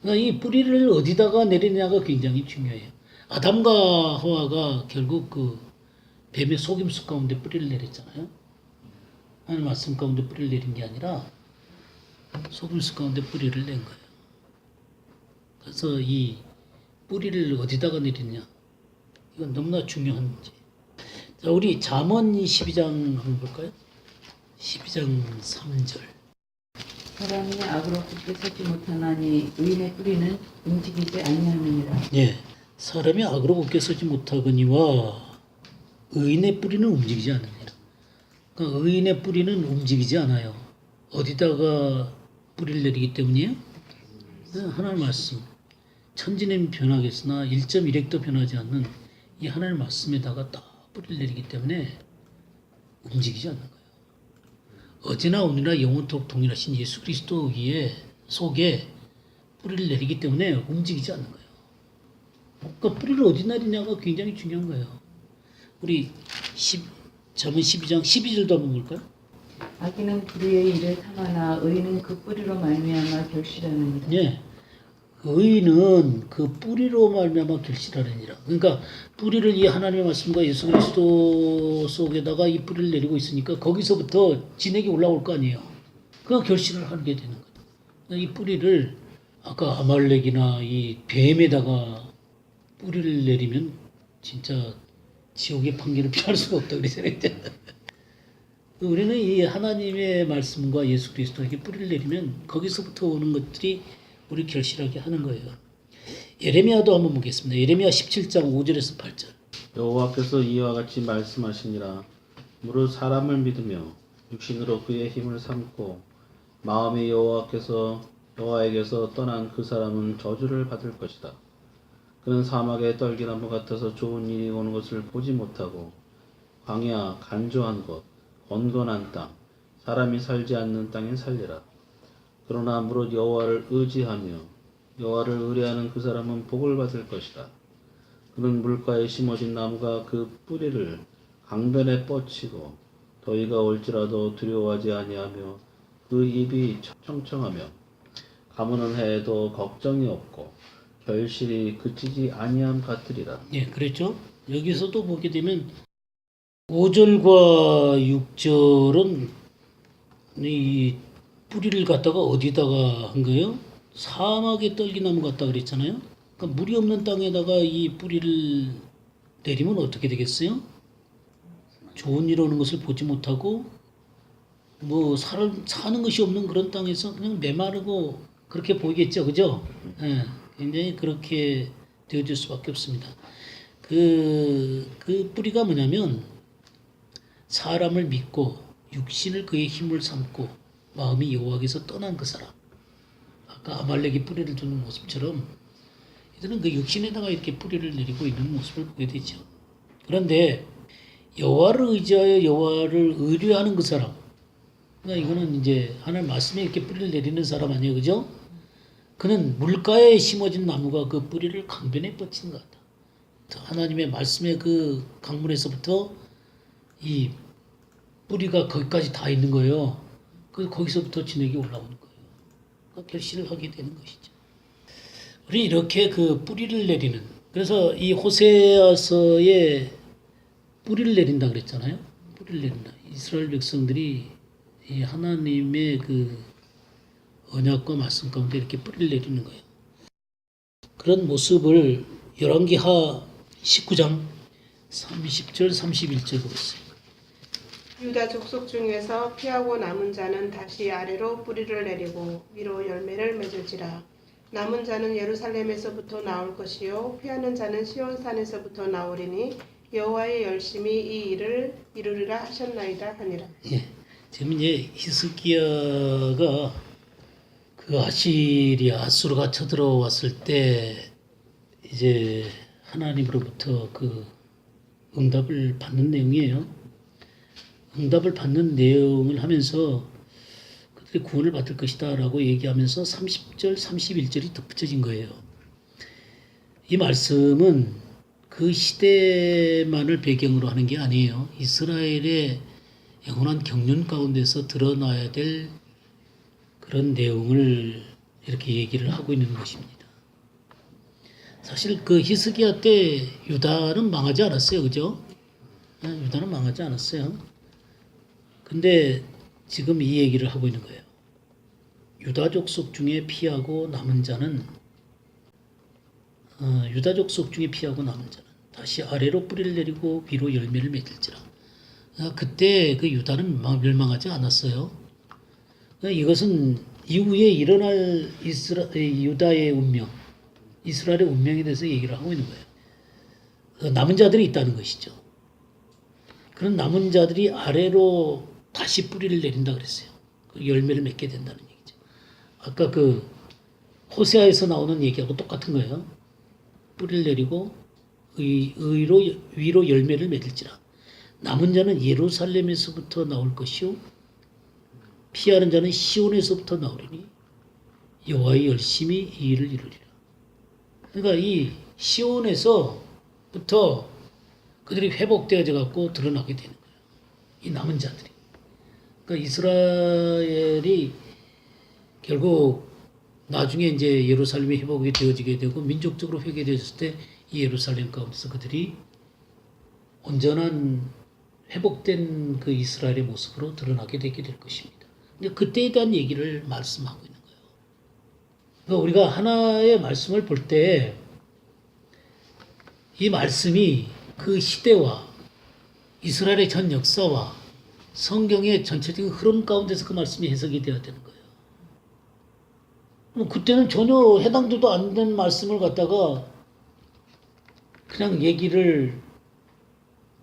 [SPEAKER 1] 그러니까 이 뿌리를 어디다가 내리냐가 굉장히 중요해요. 아담과 하와가 결국 그 뱀의 속임수 가운데 뿌리를 내렸잖아요. 하나님 말씀 가운데 뿌리를 내린 게 아니라 속임수 가운데 뿌리를 낸 거예요. 그래서 이 뿌리를 어디다가 내리냐 이건 너무나 중요한 문제. 자, 우리 잠언 12장 한번 볼까요? 12장 3절.
[SPEAKER 5] 사람이 악으로 굳게 서지 못하나니 의인의 뿌리는 움직이지 아니하느니라.
[SPEAKER 1] 예, 사람이 악으로 굳게 서지 못하거니와 의인의 뿌리는 움직이지 않느니라. 그러니까 의인의 뿌리는 움직이지 않아요. 어디다가 뿌리를 내리기 때문이에요? 하나님 말씀. 천지는 변하겠으나 1.1핵도 변하지 않는 이 하나님 말씀에다가 딱 뿌리를 내리기 때문에 움직이지 않는 거예요. 어제나 오늘이나 영원토록 동일하신 예수 그리스도 위에 속에 뿌리를 내리기 때문에 움직이지 않는 거예요. 그러니까 뿌리를 어디 내리냐가 굉장히 중요한 거예요. 우리 잠언 12장 12절도 한번 볼까요?
[SPEAKER 5] 악인은 불의의 일을 탐하나 의인은 그 뿌리로 말미암아 결실하느니라.
[SPEAKER 1] 예. 의인은 그 뿌리로 말미암아 결실하느니라. 그러니까 뿌리를 이 하나님의 말씀과 예수 그리스도 속에다가 이 뿌리를 내리고 있으니까 거기서부터 진액이 올라올 거 아니에요. 그 결실을 하게 되는 거다. 이 뿌리를 아까 아말렉이나 이 뱀에다가 뿌리를 내리면 진짜 지옥의 판결을 피할 수가 없다 그러잖아요. 우리는 이 하나님의 말씀과 예수 그리스도에게 뿌리를 내리면 거기서부터 오는 것들이 우리 결실하게 하는 거예요. 예레미야도 한번 보겠습니다. 예레미야 17장 5절에서 8절.
[SPEAKER 4] 여호와께서 이와 같이 말씀하시니라. 무릇 사람을 믿으며 육신으로 그의 힘을 삼고 마음이 여호와에게서 떠난 그 사람은 저주를 받을 것이다. 그는 사막의 떨기나무 같아서 좋은 일이 오는 것을 보지 못하고 광야 간조한 곳 건건한 땅 사람이 살지 않는 땅에 살리라. 그러나 무릇 여호와를 의지하며 여호와를 의뢰하는 그 사람은 복을 받을 것이다. 그는 물가에 심어진 나무가 그 뿌리를 강변에 뻗치고 더위가 올지라도 두려워하지 아니하며 그 잎이 청청하며 가무는 해에도 걱정이 없고 결실이 그치지 아니함 같으리라.
[SPEAKER 1] 예, 그랬죠. 여기서도 보게 되면 5절과 6절은 이 뿌리를 갖다가 어디다가 한 거예요? 사막의 떨기나무 같다 그랬잖아요. 그러니까 물이 없는 땅에다가 이 뿌리를 내리면 어떻게 되겠어요? 좋은 일 오는 것을 보지 못하고 뭐 사는 것이 없는 그런 땅에서 그냥 메마르고 그렇게 보이겠죠, 그죠? 예, 굉장히 그렇게 되어질 수밖에 없습니다. 그 뿌리가 뭐냐면 사람을 믿고 육신을 그의 힘을 삼고 마음이 여호와께서 떠난 그 사람. 아까 아말렉이 뿌리를 두는 모습처럼 이들은 그 육신에다가 이렇게 뿌리를 내리고 있는 모습을 보게 되죠. 그런데 여호와를 의지하여 여호와를 의뢰하는 그 사람. 그러니까 이거는 이제 하나님 말씀에 이렇게 뿌리를 내리는 사람 아니에요, 그죠? 그는 물가에 심어진 나무가 그 뿌리를 강변에 뻗치는 것 같다. 하나님의 말씀의 그 강물에서부터 이 뿌리가 거기까지 다 있는 거예요. 거기서부터 진액이 올라오는 거예요. 그러니까 결실을 하게 되는 것이죠. 우리 이렇게 그 뿌리를 내리는, 그래서 이 호세아서에 뿌리를 내린다 그랬잖아요. 뿌리를 내린다. 이스라엘 백성들이 이 하나님의 그 언약과 말씀 가운데 이렇게 뿌리를 내리는 거예요. 그런 모습을 열왕기하 19장 30절 31절 보겠습니다.
[SPEAKER 7] 유다 족속 중에서 피하고 남은 자는 다시 아래로 뿌리를 내리고 위로 열매를 맺을지라. 남은 자는 예루살렘에서부터 나올 것이요 피하는 자는 시온산에서부터 나오리니 여호와의 열심히 이 일을 이루리라 하셨나이다 하니라.
[SPEAKER 1] 예, 지금 이제 히스기야가 그 아수르가 쳐들어왔을 때 이제 하나님으로부터 그 응답을 받는 내용이에요. 응답을 받는 내용을 하면서 그들이 구원을 받을 것이다 라고 얘기하면서 30절 31절이 덧붙여진 거예요. 이 말씀은 그 시대만을 배경으로 하는 게 아니에요. 이스라엘의 영원한 경륜 가운데서 드러나야 될 그런 내용을 이렇게 얘기를 하고 있는 것입니다. 사실 그 히스기야 때 유다는 망하지 않았어요. 그죠? 유다는 망하지 않았어요. 근데 지금 이 얘기를 하고 있는 거예요. 유다 족속 중에 피하고 남은 자는 유다 족속 중에 피하고 남은 자는 다시 아래로 뿌리를 내리고 위로 열매를 맺을지라. 그때 그 유다는 멸망하지 않았어요. 이것은 이후에 일어날 유다의 운명, 이스라엘의 운명에 대해서 얘기를 하고 있는 거예요. 남은 자들이 있다는 것이죠. 그런 남은 자들이 아래로 다시 뿌리를 내린다 그랬어요. 열매를 맺게 된다는 얘기죠. 아까 그 호세아에서 나오는 얘기하고 똑같은 거예요. 뿌리를 내리고 위로 열매를 맺을지라. 남은 자는 예루살렘에서부터 나올 것이요 피하는 자는 시온에서부터 나오리니 여호와의 열심히 이 일을 이루리라. 그러니까 이 시온에서부터 그들이 회복되어져 갖고 드러나게 되는 거예요. 이 남은 자들이. 그러니까 이스라엘이 결국 나중에 이제 예루살렘이 회복이 되어지게 되고 민족적으로 회개되었을 때 이 예루살렘 가운데서 그들이 온전한 회복된 그 이스라엘의 모습으로 드러나게 되게 될 것입니다. 근데 그때에 대한 얘기를 말씀하고 있는 거예요. 그러니까 우리가 하나의 말씀을 볼 때 이 말씀이 그 시대와 이스라엘의 전 역사와 성경의 전체적인 흐름 가운데서 그 말씀이 해석이 되어야 되는 거예요. 그때는 전혀 해당도 안 되는 말씀을 갖다가 그냥 얘기를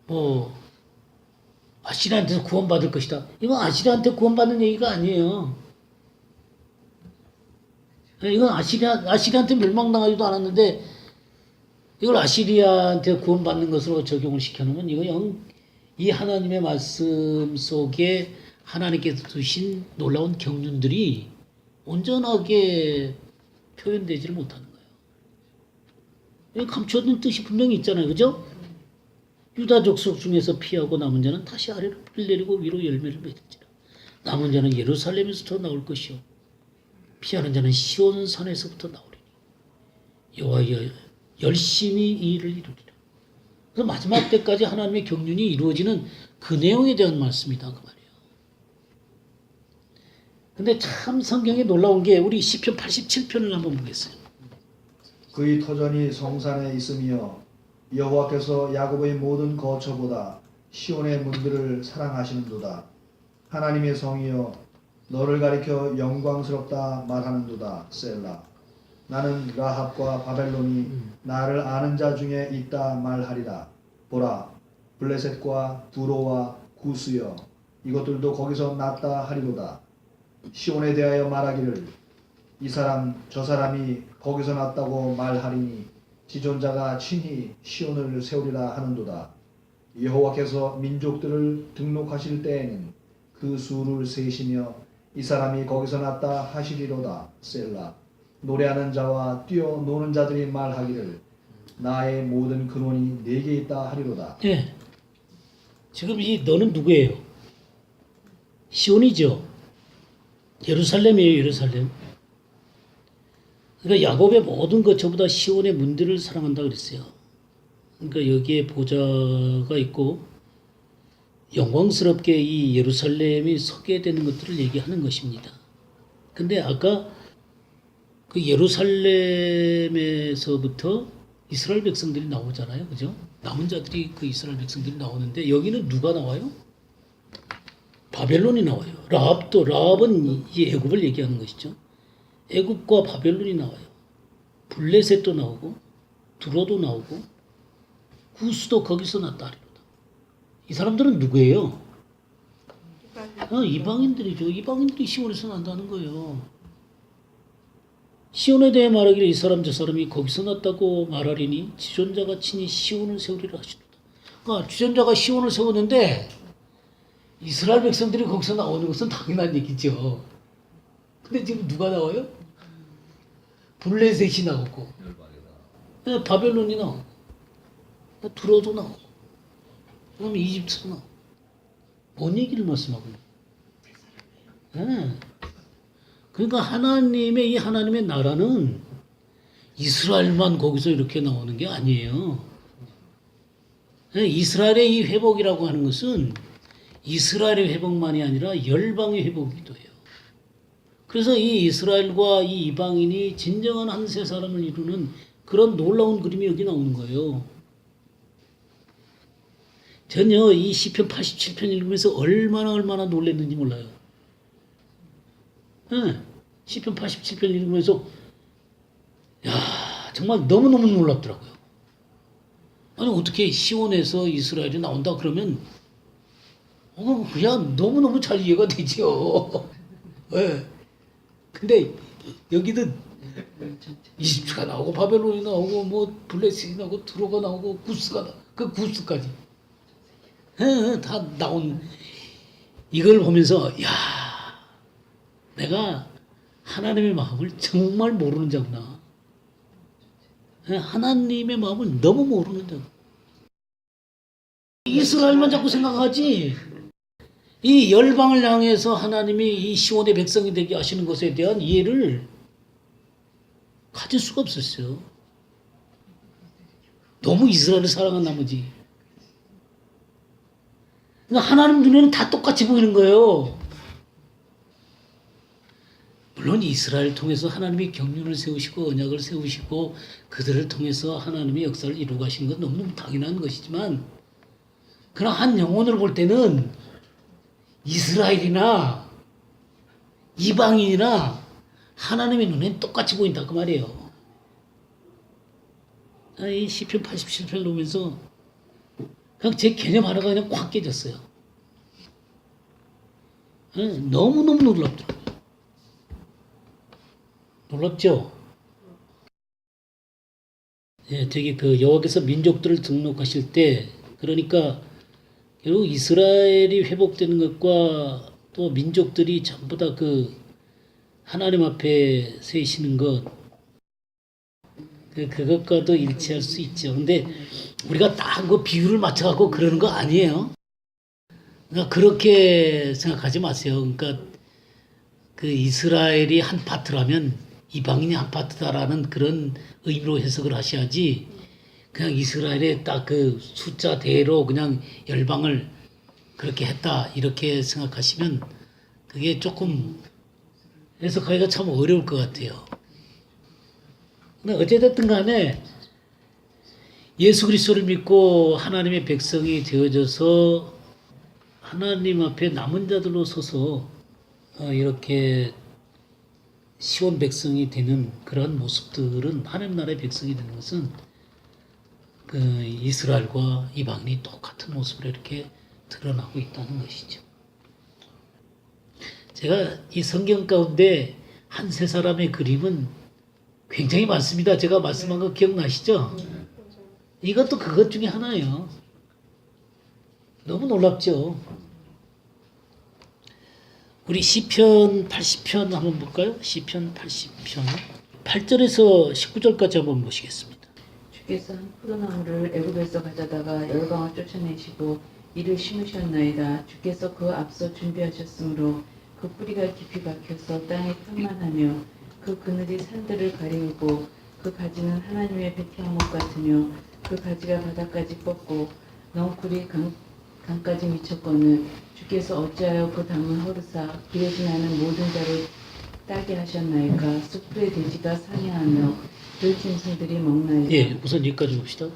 [SPEAKER 1] 뭐 아시리한테서 구원받을 것이다. 이건 아시리한테 구원받는 얘기가 아니에요. 이건 아시리한테 멸망당하지도 않았는데 이걸 아시리아한테 구원받는 것으로 적용을 시켜놓으면 이거 이 하나님의 말씀 속에 하나님께서 두신 놀라운 경륜들이 온전하게 표현되지를 못하는 거예요. 여기 감추어둔 뜻이 분명히 있잖아요. 그죠? 유다 족속 중에서 피하고 남은 자는 다시 아래로 뿌리를 내리고 위로 열매를 맺을지라. 남은 자는 예루살렘에서부터 나올 것이요 피하는 자는 시온 산에서부터 나오리니 여호와여 열심히 이 일을 이루리라. 그래서 마지막 때까지 하나님의 경륜이 이루어지는 그 내용에 대한 말씀이다 그 말이에요. 근데 참 성경에 놀라운 게 우리 시편 87편을 한번 보겠어요.
[SPEAKER 3] 그의 터전이 성산에 있으며 여호와께서 야곱의 모든 거처보다 시온의 문들을 사랑하시는도다. 하나님의 성이여 너를 가리켜 영광스럽다 말하는도다. 셀라. 나는 라합과 바벨론이 나를 아는 자 중에 있다 말하리라. 보라 블레셋과 두로와 구스여 이것들도 거기서 났다 하리로다. 시온에 대하여 말하기를 이 사람 저 사람이 거기서 났다고 말하리니 지존자가 친히 시온을 세우리라 하는도다. 여호와께서 민족들을 등록하실 때에는 그 수를 세시며 이 사람이 거기서 났다 하시리로다. 셀라. 노래하는 자와 뛰어노는 자들이 말하기를 나의 모든 근원이 내게 있다 하리로다.
[SPEAKER 1] 예. 지금 이 너는 누구예요? 시온이죠. 예루살렘이에요. 예루살렘. 그러니까 야곱의 모든 것 저보다 시온의 문들을 사랑한다 그랬어요. 그러니까 여기에 보좌가 있고 영광스럽게 이 예루살렘이 서게 되는 것들을 얘기하는 것입니다. 근데 아까 그 예루살렘에서부터 이스라엘 백성들이 나오잖아요. 그죠? 남은 자들이 그 이스라엘 백성들이 나오는데 여기는 누가 나와요? 바벨론이 나와요. 라합은 이 애굽을 얘기하는 것이죠. 애굽과 바벨론이 나와요. 블레셋도 나오고 두로도 나오고 구스도 거기서 났다 하리로다. 이 사람들은 누구예요? 이방인들이죠. 이방인들이 시온에서 난다는 거예요. 시온에 대해 말하기를 이 사람 저 사람이 거기서 났다고 말하리니 지존자가 친히 시온을 세우리라 하시도다. 그러니까 지존자가 시온을 세웠는데 이스라엘 백성들이 거기서 나오는 것은 당연한 얘기죠. 근데 지금 누가 나와요? 블레셋이 나오고 바벨론이 나오고 두로도 나오고 그다음에 이집트도 나오고 뭔 얘기를 말씀하고 있는 그러니까 하나님의 이 하나님의 나라는 이스라엘만 거기서 이렇게 나오는 게 아니에요. 이스라엘의 이 회복이라고 하는 것은 이스라엘의 회복만이 아니라 열방의 회복이기도 해요. 그래서 이 이스라엘과 이 이방인이 진정한 한 세 사람을 이루는 그런 놀라운 그림이 여기 나오는 거예요. 전혀 이 시편 87편 읽으면서 얼마나 놀랐는지 몰라요. 시편 87편 읽으면서 정말 너무너무 놀랍더라고요. 아니 어떻게 시온에서 이스라엘이 나온다 그러면 그냥 너무너무 잘 이해가 되죠. 근데 여기는 이집트가 나오고 바벨론이 나오고 뭐 블레셋이 나오고 두로가 나오고 구스가 그 구스까지 다 나온 이걸 보면서 내가 하나님의 마음을 정말 모르는 자구나. 하나님의 마음을 너무 모르는 자구나. 이스라엘만 자꾸 생각하지 이 열방을 향해서 하나님이 이 시온의 백성이 되게 하시는 것에 대한 이해를 가질 수가 없었어요. 너무 이스라엘을 사랑한 나머지. 그러니까 하나님 눈에는 다 똑같이 보이는 거예요. 물론 이스라엘 통해서 하나님이 경륜을 세우시고 언약을 세우시고 그들을 통해서 하나님의 역사를 이루어 가시는 건 너무너무 당연한 것이지만 그러나 한 영혼을 볼 때는 이스라엘이나 이방인이나 하나님의 눈엔 똑같이 보인다 그 말이에요. 이 시편 87편을 보면서 그냥 제 개념 하나가 그냥 꽉 깨졌어요. 너무너무 놀랍더라고요. 놀랍죠? 되게 그 여호와께서 민족들을 등록하실 때 그러니까 결국 이스라엘이 회복되는 것과 또 민족들이 전부 다 그 하나님 앞에 세시는 것 그것과도 일치할 수 있죠. 근데 우리가 딱 그 비율을 맞춰갖고 그러는 거 아니에요. 그러니까 그렇게 생각하지 마세요. 그러니까 그 이스라엘이 한 파트라면 이방인이 한 파트다라는 그런 의미로 해석을 하셔야지 그냥 이스라엘의 딱 그 숫자대로 그냥 열방을 그렇게 했다 이렇게 생각하시면 그게 조금 해석하기가 참 어려울 것 같아요. 근데 어찌됐든 간에 예수 그리스도를 믿고 하나님의 백성이 되어져서 하나님 앞에 남은 자들로 서서 이렇게 시온 백성이 되는 그런 모습들은 하나님 나라의 백성이 되는 것은 그 이스라엘과 이방인이 똑같은 모습으로 이렇게 드러나고 있다는 것이죠. 제가 이 성경 가운데 한 세 사람의 그림은 굉장히 많습니다. 제가 말씀한 거 기억나시죠? 이것도 그것 중에 하나예요. 너무 놀랍죠? 우리 시편 80편 한번 볼까요? 시편 80편 8절에서 19절까지 한번 보시겠습니다.
[SPEAKER 5] 주께서 한 포도나무를 애굽에서 가져다가 열방을 쫓아내시고 이를 심으셨나이다. 주께서 그 앞서 준비하셨으므로 그 뿌리가 깊이 박혀서 땅에 탕만하며 그 그늘이 산들을 가리우고 그 가지는 하나님의 베티한목 같으며 그 가지가 바닥까지 뻗고 넝쿨이 강까지 미쳤거늘 주께서 어찌하여 그 담을 허르사 길에 지나는 모든 자를 따게 하셨나이까. 숲의 돼지가 사냥하며 들짐승들이 먹나이다.
[SPEAKER 1] 예, 우선 여기까지 봅시다.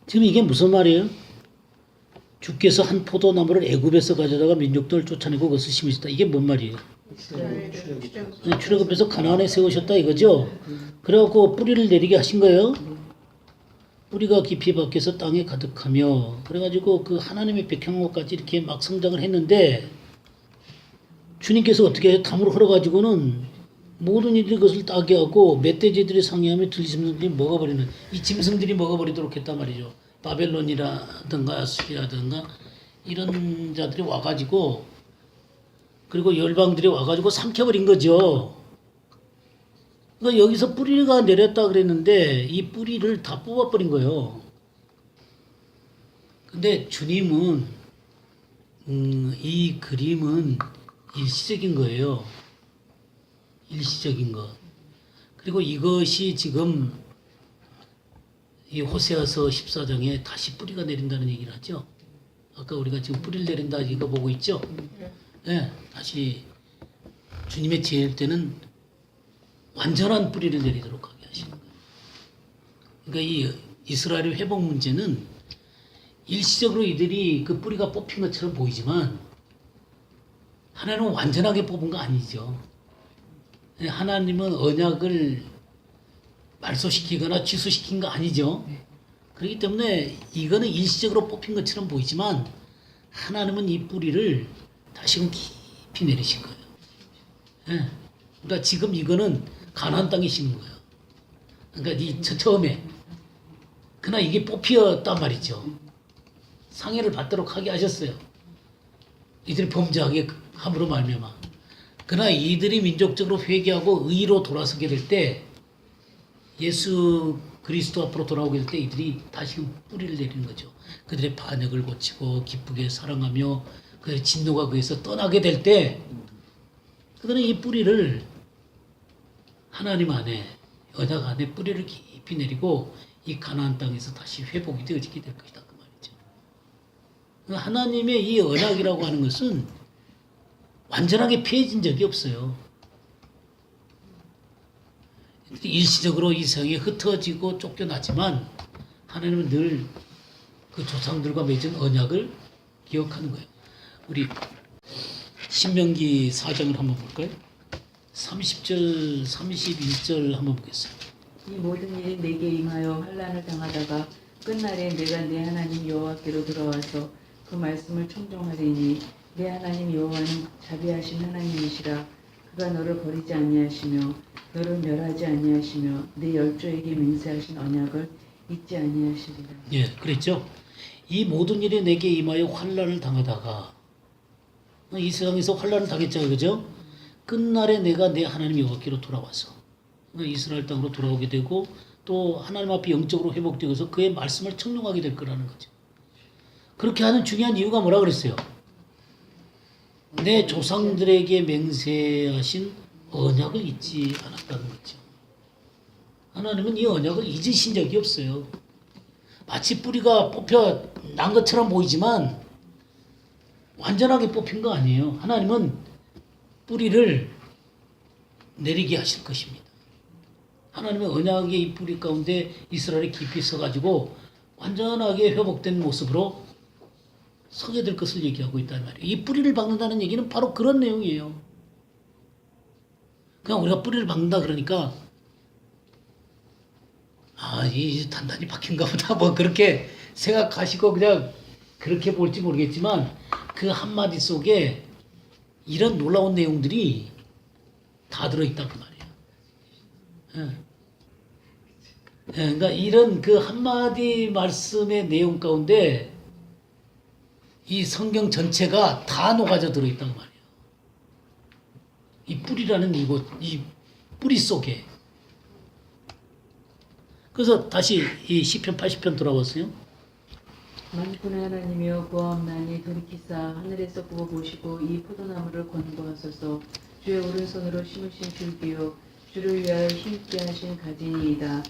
[SPEAKER 1] 지금 이게 무슨 말이에요? 주께서 한 포도나무를 애굽에서 가져다가 민족들을 쫓아내고 그것을 심으셨다. 이게 뭔 말이에요? 출애굽해서 가나안에 세우셨다 이거죠? 그래갖고 뿌리를 내리게 하신 거예요. 뿌리가 깊이 박혀서 땅에 가득하며 그래가지고 그 하나님의 백향목까지 이렇게 막 성장을 했는데 주님께서 어떻게 해요? 담으로 흘러가지고는 모든 이들이 그것을 따게 하고 멧돼지들이 상해하며 들짐승들이 먹어버리는 이 짐승들이 먹어버리도록 했단 말이죠. 바벨론이라든가 아수리라든가 이런 자들이 와가지고 그리고 열방들이 와가지고 삼켜버린 거죠. 그러니까 여기서 뿌리가 내렸다 그랬는데 이 뿌리를 다 뽑아버린 거예요. 근데 주님은 이 그림은 일시적인 거예요. 일시적인 것. 그리고 이것이 지금 이 호세아서 14장에 다시 뿌리가 내린다는 얘기를 하죠. 아까 우리가 지금 뿌리를 내린다 이거 보고 있죠. 네, 다시 주님의 제일 때는 완전한 뿌리를 내리도록 하게 하시는 거예요. 그러니까 이 이스라엘의 회복 문제는 일시적으로 이들이 그 뿌리가 뽑힌 것처럼 보이지만 하나님은 완전하게 뽑은 거 아니죠. 하나님은 언약을 말소시키거나 취소시킨 거 아니죠. 그렇기 때문에 이거는 일시적으로 뽑힌 것처럼 보이지만 하나님은 이 뿌리를 다시금 깊이 내리신 거예요. 예. 그러니까 지금 이거는 가나안 땅에 심은 거예요. 그러니까 이 처음에 그러나 이게 뽑히었단 말이죠. 상해를 받도록 하게 하셨어요. 이들이 범죄하게 함으로 말미암아. 그러나 이들이 민족적으로 회개하고 의로 돌아서게 될 때 예수 그리스도 앞으로 돌아오게 될 때 이들이 다시금 뿌리를 내리는 거죠. 그들의 반역을 고치고 기쁘게 사랑하며 그 진노가 그에서 떠나게 될 때 그들은 이 뿌리를 하나님 안에 언약 안에 뿌리를 깊이 내리고 이 가나안 땅에서 다시 회복이 되어지게 될 것이다 그 말이죠. 하나님의 이 언약이라고 하는 것은 완전하게 피해진 적이 없어요. 일시적으로 이 세상에 흩어지고 쫓겨나지만 하나님은 늘 그 조상들과 맺은 언약을 기억하는 거예요. 우리 신명기 4장을 한번 볼까요? 30절, 31절 한번 보겠습니다.
[SPEAKER 5] 이 모든 일이 내게 임하여 환난을 당하다가 끝날에 내가 내 하나님 여호와께로 돌아와서 그 말씀을 청종하리니 내 하나님 여호와는 자비하신 하나님이시라. 그가 너를 버리지 아니하시며 너를 멸하지 아니하시며 내 열조에게 맹세하신 언약을 잊지 아니하시리라.
[SPEAKER 1] 예, 그랬죠. 이 모든 일이 내게 임하여 환난을 당하다가 이 세상에서 환난을 당했잖아요, 그죠? 끝날에 내가 내 하나님 여호와께로 돌아와서 이스라엘 땅으로 돌아오게 되고 또 하나님 앞에 영적으로 회복되어서 그의 말씀을 청룡하게 될 거라는 거죠. 그렇게 하는 중요한 이유가 뭐라 그랬어요? 내 조상들에게 맹세하신 언약을 잊지 않았다는 거죠. 하나님은 이 언약을 잊으신 적이 없어요. 마치 뿌리가 뽑혀 난 것처럼 보이지만 완전하게 뽑힌 거 아니에요. 하나님은 뿌리를 내리게 하실 것입니다. 하나님의 언약의 이 뿌리 가운데 이스라엘이 깊이 서가지고 완전하게 회복된 모습으로 서게 될 것을 얘기하고 있단 말이에요. 이 뿌리를 박는다는 얘기는 바로 그런 내용이에요. 그냥 우리가 뿌리를 박는다 그러니까 이 단단히 박힌가 보다 뭐 그렇게 생각하시고 그냥 그렇게 볼지 모르겠지만 그 한마디 속에 이런 놀라운 내용들이 다 들어있다 그 말이에요. 그러니까 이런 그 한마디 말씀의 내용 가운데 이 성경 전체가 다 녹아져 들어있단 말이에요. 이 뿌리라는 이 뿌리 속에. 그래서 다시 이 시편 80편 돌아왔어요.
[SPEAKER 5] 만군의 하나님이여 구하옵나니 돌이키사 하늘에서 구워 보시고 이 포도나무를 권고하소서. 주의 오른손으로 심으신 줄기요 주를 위하여 힘있게 하신 가지니이다.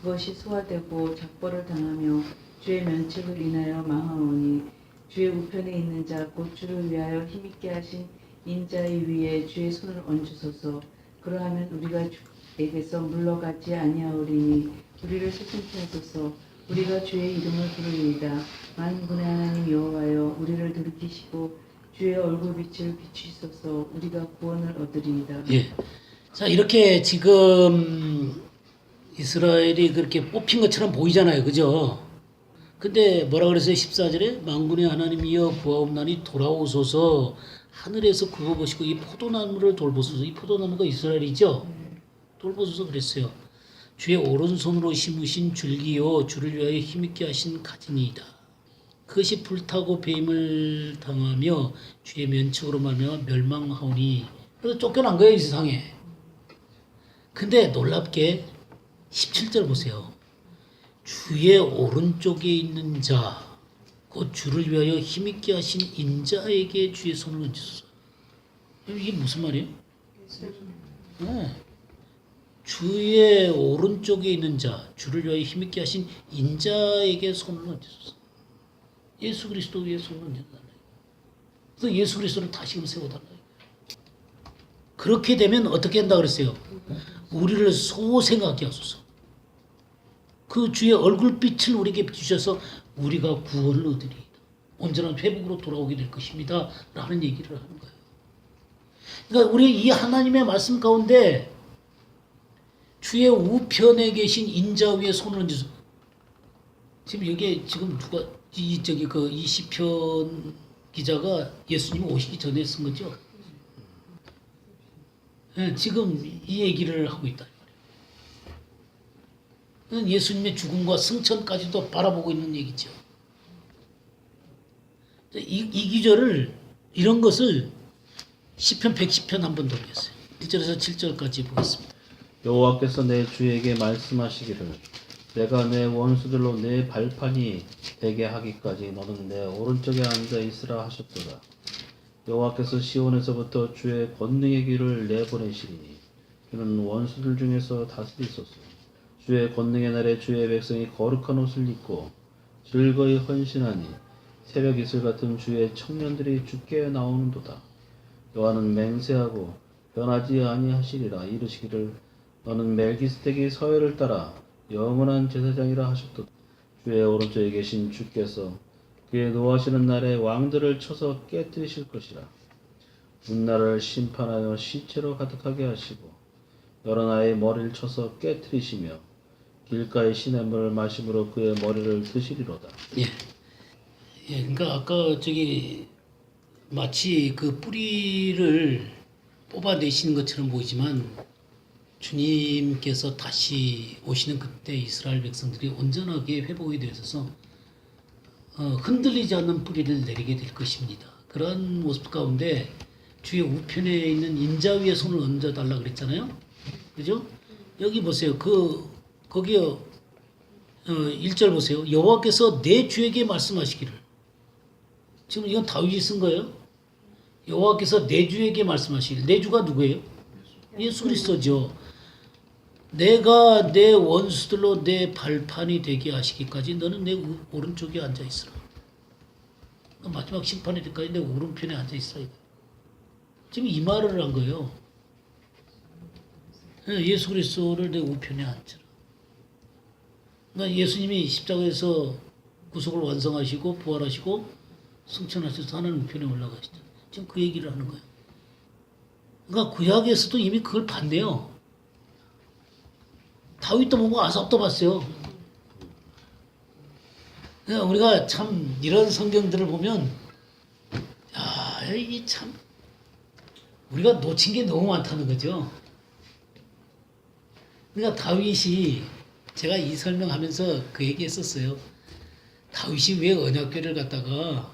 [SPEAKER 5] 그것이 소화되고 작벌을 당하며 주의 면책을 인하여 망하오니 주의 우편에 있는 자 곧 주를 위하여 힘있게 하신 인자의 위에 주의 손을 얹으소서. 그러하면 우리가 주에게서 물러가지 아니하오리니 우리를 소생케 하소서. 우리가 주의 이름을 부르리이다. 만군의 하나님 여호와여 우리를 돌이키시고 주의 얼굴빛을 비추소서. 우리가 구원을 얻으리이다.
[SPEAKER 1] 예. 자, 이렇게 지금 이스라엘이 그렇게 뽑힌 것처럼 보이잖아요. 그죠? 근데 뭐라 그랬어요? 14절에 만군의 하나님이여 구하옵나니 돌아오소서. 하늘에서 굽어보시고 이 포도나무를 돌보소서. 이 포도나무가 이스라엘이죠? 돌보소서 그랬어요. 주의 오른손으로 심으신 줄기요 주를 위하여 힘있게 하신 가지니이다. 그것이 불타고 배임을 당하며 주의 면책으로 말미암아 멸망하오니. 그래서 쫓겨난 거예요, 이 세상에. 근데 놀랍게 17절 보세요. 주의 오른쪽에 있는 자, 곧 주를 위하여 힘있게 하신 인자에게 주의 손을 얹으소서. 이게 무슨 말이에요? 네. 주의 오른쪽에 있는 자, 주를 위하여 힘있게 하신 인자에게 손을 얹으소서. 예수 그리스도 위에 손을 얹는다는 거예요. 그래서 예수 그리스도를 다시금 세워달라. 그렇게 되면 어떻게 한다 그랬어요? 우리를 소생하게 하소서. 그 주의 얼굴빛을 우리에게 주셔서 우리가 구원을 얻으리이다. 온전한 회복으로 돌아오게 될 것입니다. 라는 얘기를 하는 거예요. 그러니까 우리 이 하나님의 말씀 가운데 주의 우편에 계신 인자 위에 손을 얹어서 지금 여기에 지금 누가 이 시편 기자가 예수님 오시기 전에 쓴 거죠. 네, 지금 이 얘기를 하고 있다. 예수님의 죽음과 승천까지도 바라보고 있는 얘기죠. 이 기절을 이런 것을 시편 110편 한번 더 보겠어요. 1절에서 7절까지 보겠습니다.
[SPEAKER 4] 여호와께서 내 주에게 말씀하시기를 내가 내 원수들로 내 발판이 되게 하기까지 너는 내 오른쪽에 앉아 있으라 하셨도다. 여호와께서 시온에서부터 주의 권능의 길을 내보내시리니 그는 원수들 중에서 다스리소서. 주의 권능의 날에 주의 백성이 거룩한 옷을 입고 즐거이 헌신하니 새벽 이슬 같은 주의 청년들이 주께 나오는도다. 여호와는 맹세하고 변하지 아니하시리라. 이르시기를 너는 멜기스덱의 서열을 따라 영원한 제사장이라 하셨도다. 주의 오른쪽에 계신 주께서 그의 노하시는 날에 왕들을 쳐서 깨뜨리실 것이라. 문나라를 심판하여 시체로 가득하게 하시고 여러 나라의 머리를 쳐서 깨뜨리시며 길가의 시냇물을 마심으로 그의 머리를 드시리로다.
[SPEAKER 1] 예. 그러니까 아까 마치 그 뿌리를 뽑아내시는 것처럼 보이지만 주님께서 다시 오시는 그때 이스라엘 백성들이 온전하게 회복이 되어서 흔들리지 않는 뿌리를 내리게 될 것입니다. 그런 모습 가운데 주의 우편에 있는 인자 위에 손을 얹어달라 그랬잖아요. 그죠? 여기 보세요. 그 거기요 1절 보세요. 여호와께서 내 주에게 말씀하시기를. 지금 이건 다윗이 쓴 거예요. 여호와께서 내 주에게 말씀하시기를. 내 주가 누구예요? 예수 그리스도죠. 내가 내 원수들로 내 발판이 되게 하시기까지 너는 내 오른쪽에 앉아 있으라. 마지막 심판의 때까지 내 오른편에 앉아 있으라. 지금 이 말을 한 거예요. 예수 그리스도를 내 우편에 앉혀라. 그러니까 예수님이 십자가에서 구속을 완성하시고 부활하시고 승천하셔서 하나님 우편에 올라가시죠. 지금 그 얘기를 하는 거예요. 그러니까 구약에서도 이미 그걸 봤네요. 다윗도 보고 아삽도 봤어요. 그러니까 우리가 참 이런 성경들을 보면 야, 이게 참 우리가 놓친 게 너무 많다는 거죠. 그러니까 다윗이 제가 이 설명하면서 그 얘기 했었어요. 다윗이 왜 언약궤를 갖다가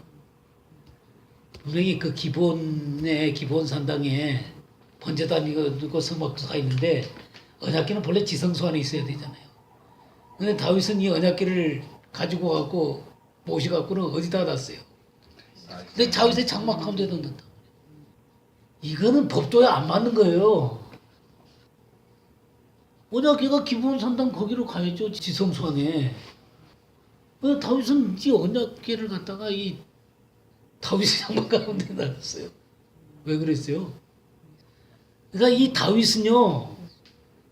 [SPEAKER 1] 분명히 그 기본 산당에 번제단 이거 성막도가 있는데 언약궤는 본래 지성소 안에 있어야 되잖아요. 근데 다윗은 이 언약궤를 가지고 갖고 모셔갖고는 어디다 놨어요? 근데 다윗의 장막 가운데 넣는다. 이거는 법도에 안 맞는 거예요. 언약궤가 기본 산당 거기로 가야죠. 지성소 안에. 왜 다윗은 이 언약궤를 갖다가 이 다윗의 장막 가운데 놨어요? 왜 그랬어요? 그러니까 이 다윗은요,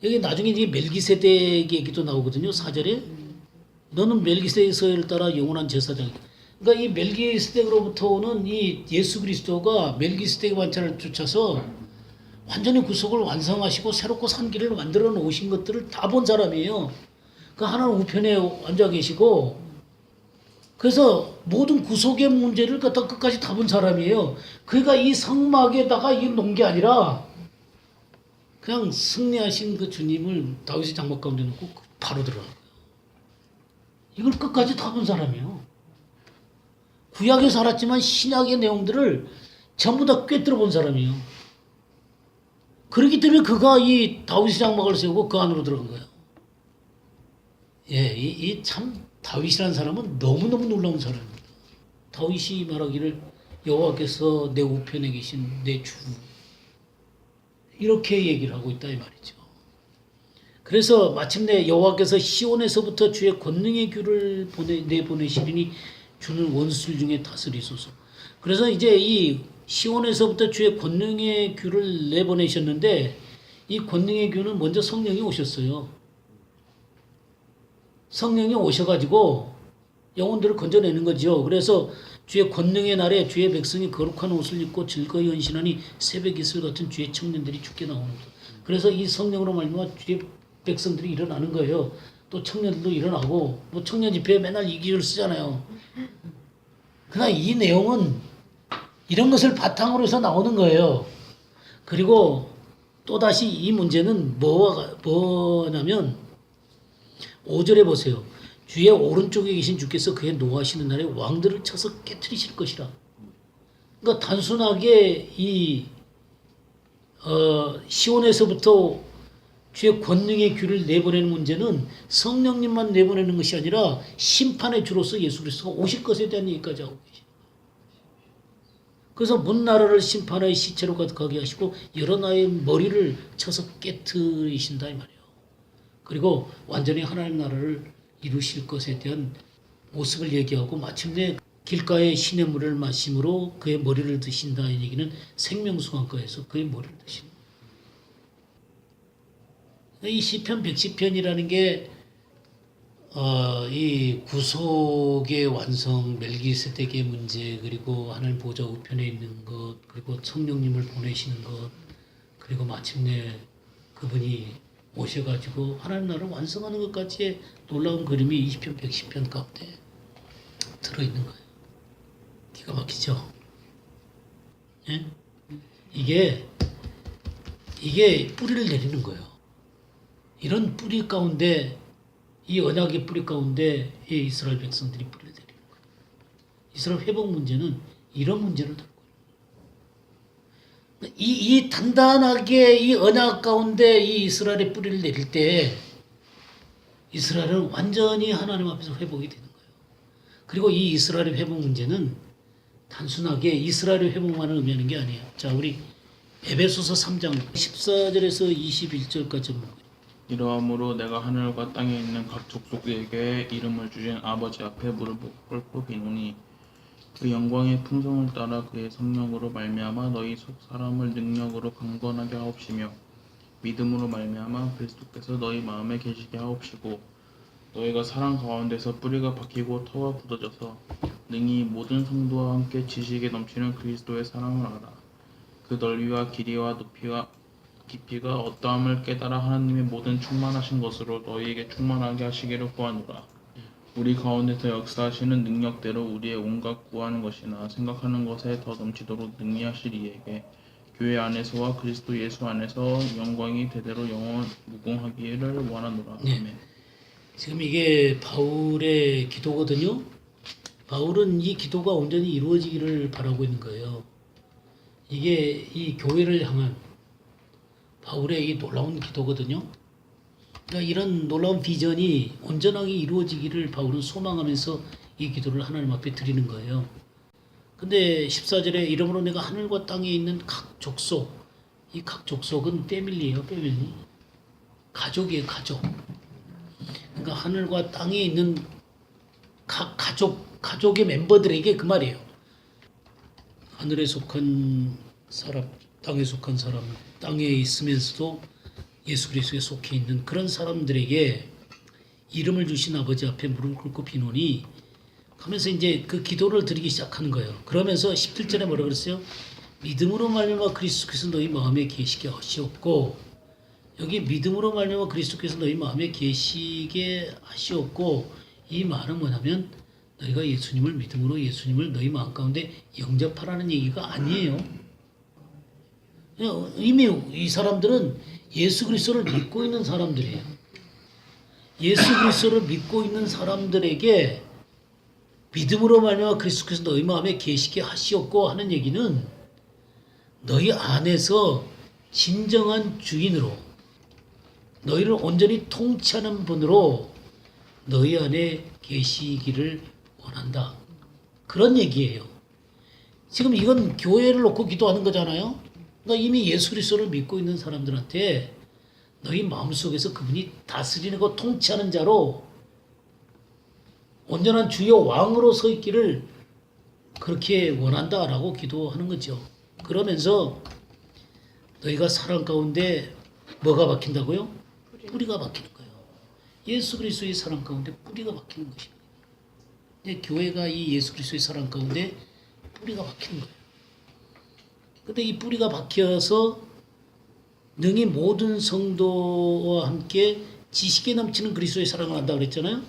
[SPEAKER 1] 여기 나중에 이제 멜기세덱 얘기도 나오거든요. 4절에. 너는 멜기세덱의 서열을 따라 영원한 제사장이다. 그러니까 이 멜기세덱으로부터 오는 이 예수 그리스도가 멜기세덱의 반차를 쫓아서 완전히 구속을 완성하시고 새롭고 산 길을 만들어 놓으신 것들을 다 본 사람이에요. 그 하나님 우편에 앉아 계시고, 그래서 모든 구속의 문제를 갖다 끝까지 다 본 사람이에요. 그러니까 이 성막에다가 이 놓은 게 아니라 그냥 승리하신 그 주님을 다윗의 장막 가운데 놓고 바로 들어간 거예요. 이걸 끝까지 다 본 사람이에요. 구약에 살았지만 신약의 내용들을 전부 다 꿰뚫어 본 사람이에요. 그렇기 때문에 그가 이 다윗의 장막을 세우고 그 안으로 들어간 거예요. 예, 이 참 다윗이라는 사람은 너무너무 놀라운 사람입니다. 다윗이 말하기를 여호와께서 내 우편에 계신 내 주, 이렇게 얘기를 하고 있다 이 말이죠. 그래서 마침내 여호와께서 시온에서부터 주의 권능의 규를 내보내시리니 주는 원수들 중에 다스리소서. 그래서 이제 이 시온에서부터 주의 권능의 규를 내보내셨는데 이 권능의 규는 먼저 성령이 오셨어요. 성령이 오셔가지고 영혼들을 건져내는 거죠. 그래서 주의 권능의 날에 주의 백성이 거룩한 옷을 입고 즐거이 헌신하니 새벽 이슬 같은 주의 청년들이 죽게 나옵니다. 그래서 이 성령으로 말미암아 주의 백성들이 일어나는 거예요. 또 청년들도 일어나고 뭐 청년 집회에 맨날 이 기를 쓰잖아요. 그러나 이 내용은 이런 것을 바탕으로 해서 나오는 거예요. 그리고 또다시 이 문제는 뭐냐면 5절에 보세요. 주의 오른쪽에 계신 주께서 그의 노하시는 날에 왕들을 쳐서 깨트리실 것이라. 그러니까 단순하게 이 시온에서부터 주의 권능의 규를 내보내는 문제는 성령님만 내보내는 것이 아니라 심판의 주로서 예수 그리스도가 오실 것에 대한 얘기까지 하고 계십니다. 그래서 문 나라를 심판하여 시체로 가득하게 하시고 여러 나라의 머리를 쳐서 깨트리신다 이 말이에요. 그리고 완전히 하나님 나라를 이루실 것에 대한 모습을 얘기하고 마침내 길가의 시냇물을 마심으로 그의 머리를 드신다 이 얘기는 생명수강가에서 그의 머리를 드신다. 이 시편 110편이라는 게 이 구속의 완성, 멜기세덱의 문제, 그리고 하나님 보좌 우편에 있는 것, 그리고 성령님을 보내시는 것, 그리고 마침내 그분이 오셔가지고 하나님 나라를 완성하는 것까지의 놀라운 그림이 20편, 110편 가운데 들어있는 거예요. 기가 막히죠? 예? 이게 뿌리를 내리는 거예요. 이런 뿌리 가운데, 이 언약의 뿌리 가운데 이 이스라엘 백성들이 뿌리를 내리는 거예요. 이스라엘 회복 문제는 이런 문제를 담고 있는 거예요. 이 단단하게 이 언약 가운데 이 이스라엘의 뿌리를 내릴 때 이스라엘은 완전히 하나님 앞에서 회복이 되는 거예요. 그리고 이 이스라엘의 회복 문제는 단순하게 이스라엘의 회복만을 의미하는 게 아니에요. 자, 우리 에베소서 3장 14절에서 21절까지 보면
[SPEAKER 6] 이러함으로 내가 하늘과 땅에 있는 각 족속에게 이름을 주신 아버지 앞에 무릎을 꿇고 비노니 그 영광의 풍성을 따라 그의 성령으로 말미암아 너희 속 사람을 능력으로 강건하게 하옵시며 믿음으로 말미암아 그리스도께서 너희 마음에 계시게 하옵시고 너희가 사랑 가운데서 뿌리가 박히고 터가 굳어져서 능히 모든 성도와 함께 지식에 넘치는 그리스도의 사랑을 알아 그 넓이와 길이와 높이와 깊이가 어떠함을 깨달아 하나님의 모든 충만하신 것으로 너희에게 충만하게 하시기를 구하노라. 우리 가운데서 역사하시는 능력대로 우리의 온갖 구하는 것이나 생각하는 것에 더 넘치도록 능히 하실 이에게 교회 안에서와 그리스도 예수 안에서 영광이 대대로 영원 무궁하기를 원하노라.
[SPEAKER 1] 네.
[SPEAKER 6] 아멘.
[SPEAKER 1] 지금 이게 바울의 기도거든요. 바울은 이 기도가 온전히 이루어지기를 바라고 있는 거예요. 이게 이 교회를 향한 바울의 이 놀라운 기도거든요. 그러니까 이런 놀라운 비전이 온전하게 이루어지기를 바울은 소망하면서 이 기도를 하나님 앞에 드리는 거예요. 근데 14절에 이러므로 내가 하늘과 땅에 있는 각 족속, 이 각 족속은 패밀리예요, 패밀리. 가족이에요, 가족. 그러니까 하늘과 땅에 있는 각 가족의 멤버들에게 그 말이에요. 하늘에 속한 사람, 땅에 속한 사람, 땅에 있으면서도 예수 그리스도에 속해 있는 그런 사람들에게 이름을 주신 아버지 앞에 무릎을 꿇고 비노니 하면서 이제 그 기도를 드리기 시작하는 거예요. 그러면서 17절에 뭐라 그랬어요? 믿음으로 말미암아 그리스도께서 너희 마음에 계시게 하시옵고, 여기 믿음으로 말미암아 그리스도께서 너희 마음에 계시게 하시옵고, 이 말은 뭐냐면 너희가 예수님을 믿음으로 예수님을 너희 마음 가운데 영접하라는 얘기가 아니에요. 이미 이 사람들은 예수 그리스도를 믿고 있는 사람들이에요. 예수 그리스도를 믿고 있는 사람들에게 믿음으로 말미암아 그리스도께서 너희 마음에 계시게 하시옵고 하는 얘기는 너희 안에서 진정한 주인으로 너희를 온전히 통치하는 분으로 너희 안에 계시기를 원한다. 그런 얘기예요. 지금 이건 교회를 놓고 기도하는 거잖아요. 그러니까 이미 예수 그리스도를 믿고 있는 사람들한테 너희 마음속에서 그분이 다스리는 거 통치하는 자로 온전한 주여 왕으로 서 있기를 그렇게 원한다라고 기도하는 거죠. 그러면서 너희가 사랑 가운데 뭐가 박힌다고요? 뿌리가 박히는 거예요. 예수 그리스도의 사랑 가운데 뿌리가 박히는 것입니다. 근데 교회가 이 예수 그리스도의 사랑 가운데 뿌리가 박히는 거예요. 근데 이 뿌리가 박혀서 능히 모든 성도와 함께 지식에 넘치는 그리스도의 사랑을 한다고 그랬잖아요.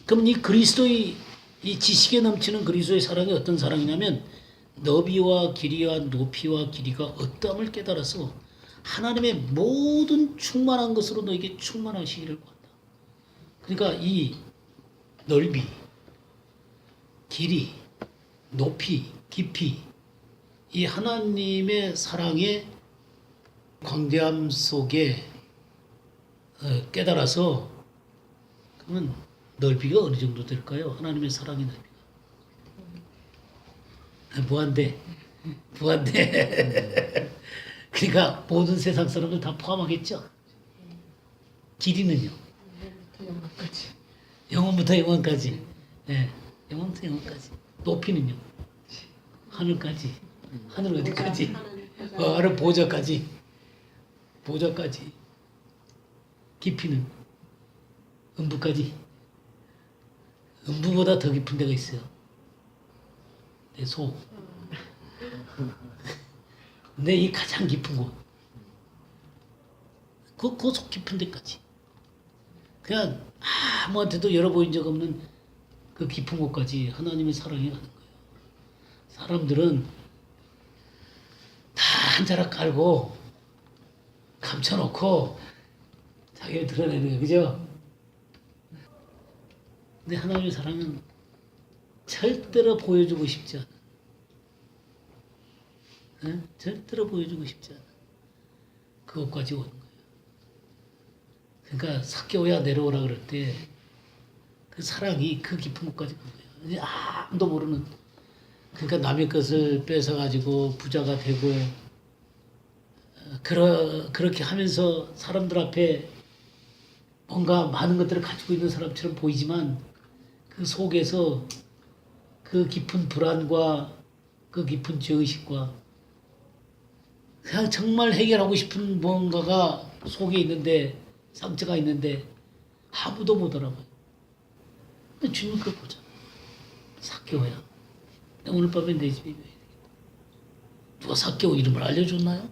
[SPEAKER 1] 그럼 이 그리스도의 이 지식에 넘치는 그리스도의 사랑이 어떤 사랑이냐면 너비와 길이와 높이와 길이가 어떠함을 깨달아서 하나님의 모든 충만한 것으로 너에게 충만하시기를 구한다. 그러니까 이 넓이, 길이, 높이, 깊이 이 하나님의 사랑의 광대함 속에 깨달아서 그러면 넓이가 어느 정도 될까요? 하나님의 사랑의 넓이가 무한대. 그러니까 모든 세상 사람들 다 포함하겠죠. 길이는요? 영원부터 영원까지. 네, 영원부터 영원까지. 높이는요? 하늘까지. 하늘 어디까지? 하늘 보좌까지. 보좌까지. 깊이는 음부까지. 음부보다 더 깊은 데가 있어요. 내 속. 내 이 가장 깊은 곳. 그 속 깊은 데까지. 그냥 아무한테도 열어보인 적 없는 그 깊은 곳까지 하나님의 사랑이 가는 거예요. 사람들은 다 한 자락 깔고 감춰놓고 자기를 드러내는 거예요. 그죠? 근데 하나님의 사랑은 절대로 보여주고 싶지 않아. 절대로 보여주고 싶지 않아. 그것까지 오는 거예요. 그러니까 삭개오야 내려오라 그럴 때 그 사랑이 그 깊은 곳까지 간 거예요. 이제 아무도 모르는. 그러니까 남의 것을 뺏어 가지고 부자가 되고 그렇게 하면서 사람들 앞에 뭔가 많은 것들을 가지고 있는 사람처럼 보이지만 그 속에서 그 깊은 불안과 그 깊은 죄의식과 그냥 정말 해결하고 싶은 뭔가가 속에 있는데 상처가 있는데 아무도 못 알아봐요. 근데 주님 그걸 보잖아. 삭개오야. 오늘 밤에 내 집에 왜 되겠다. 누가 삭개오 이름을 알려줬나요?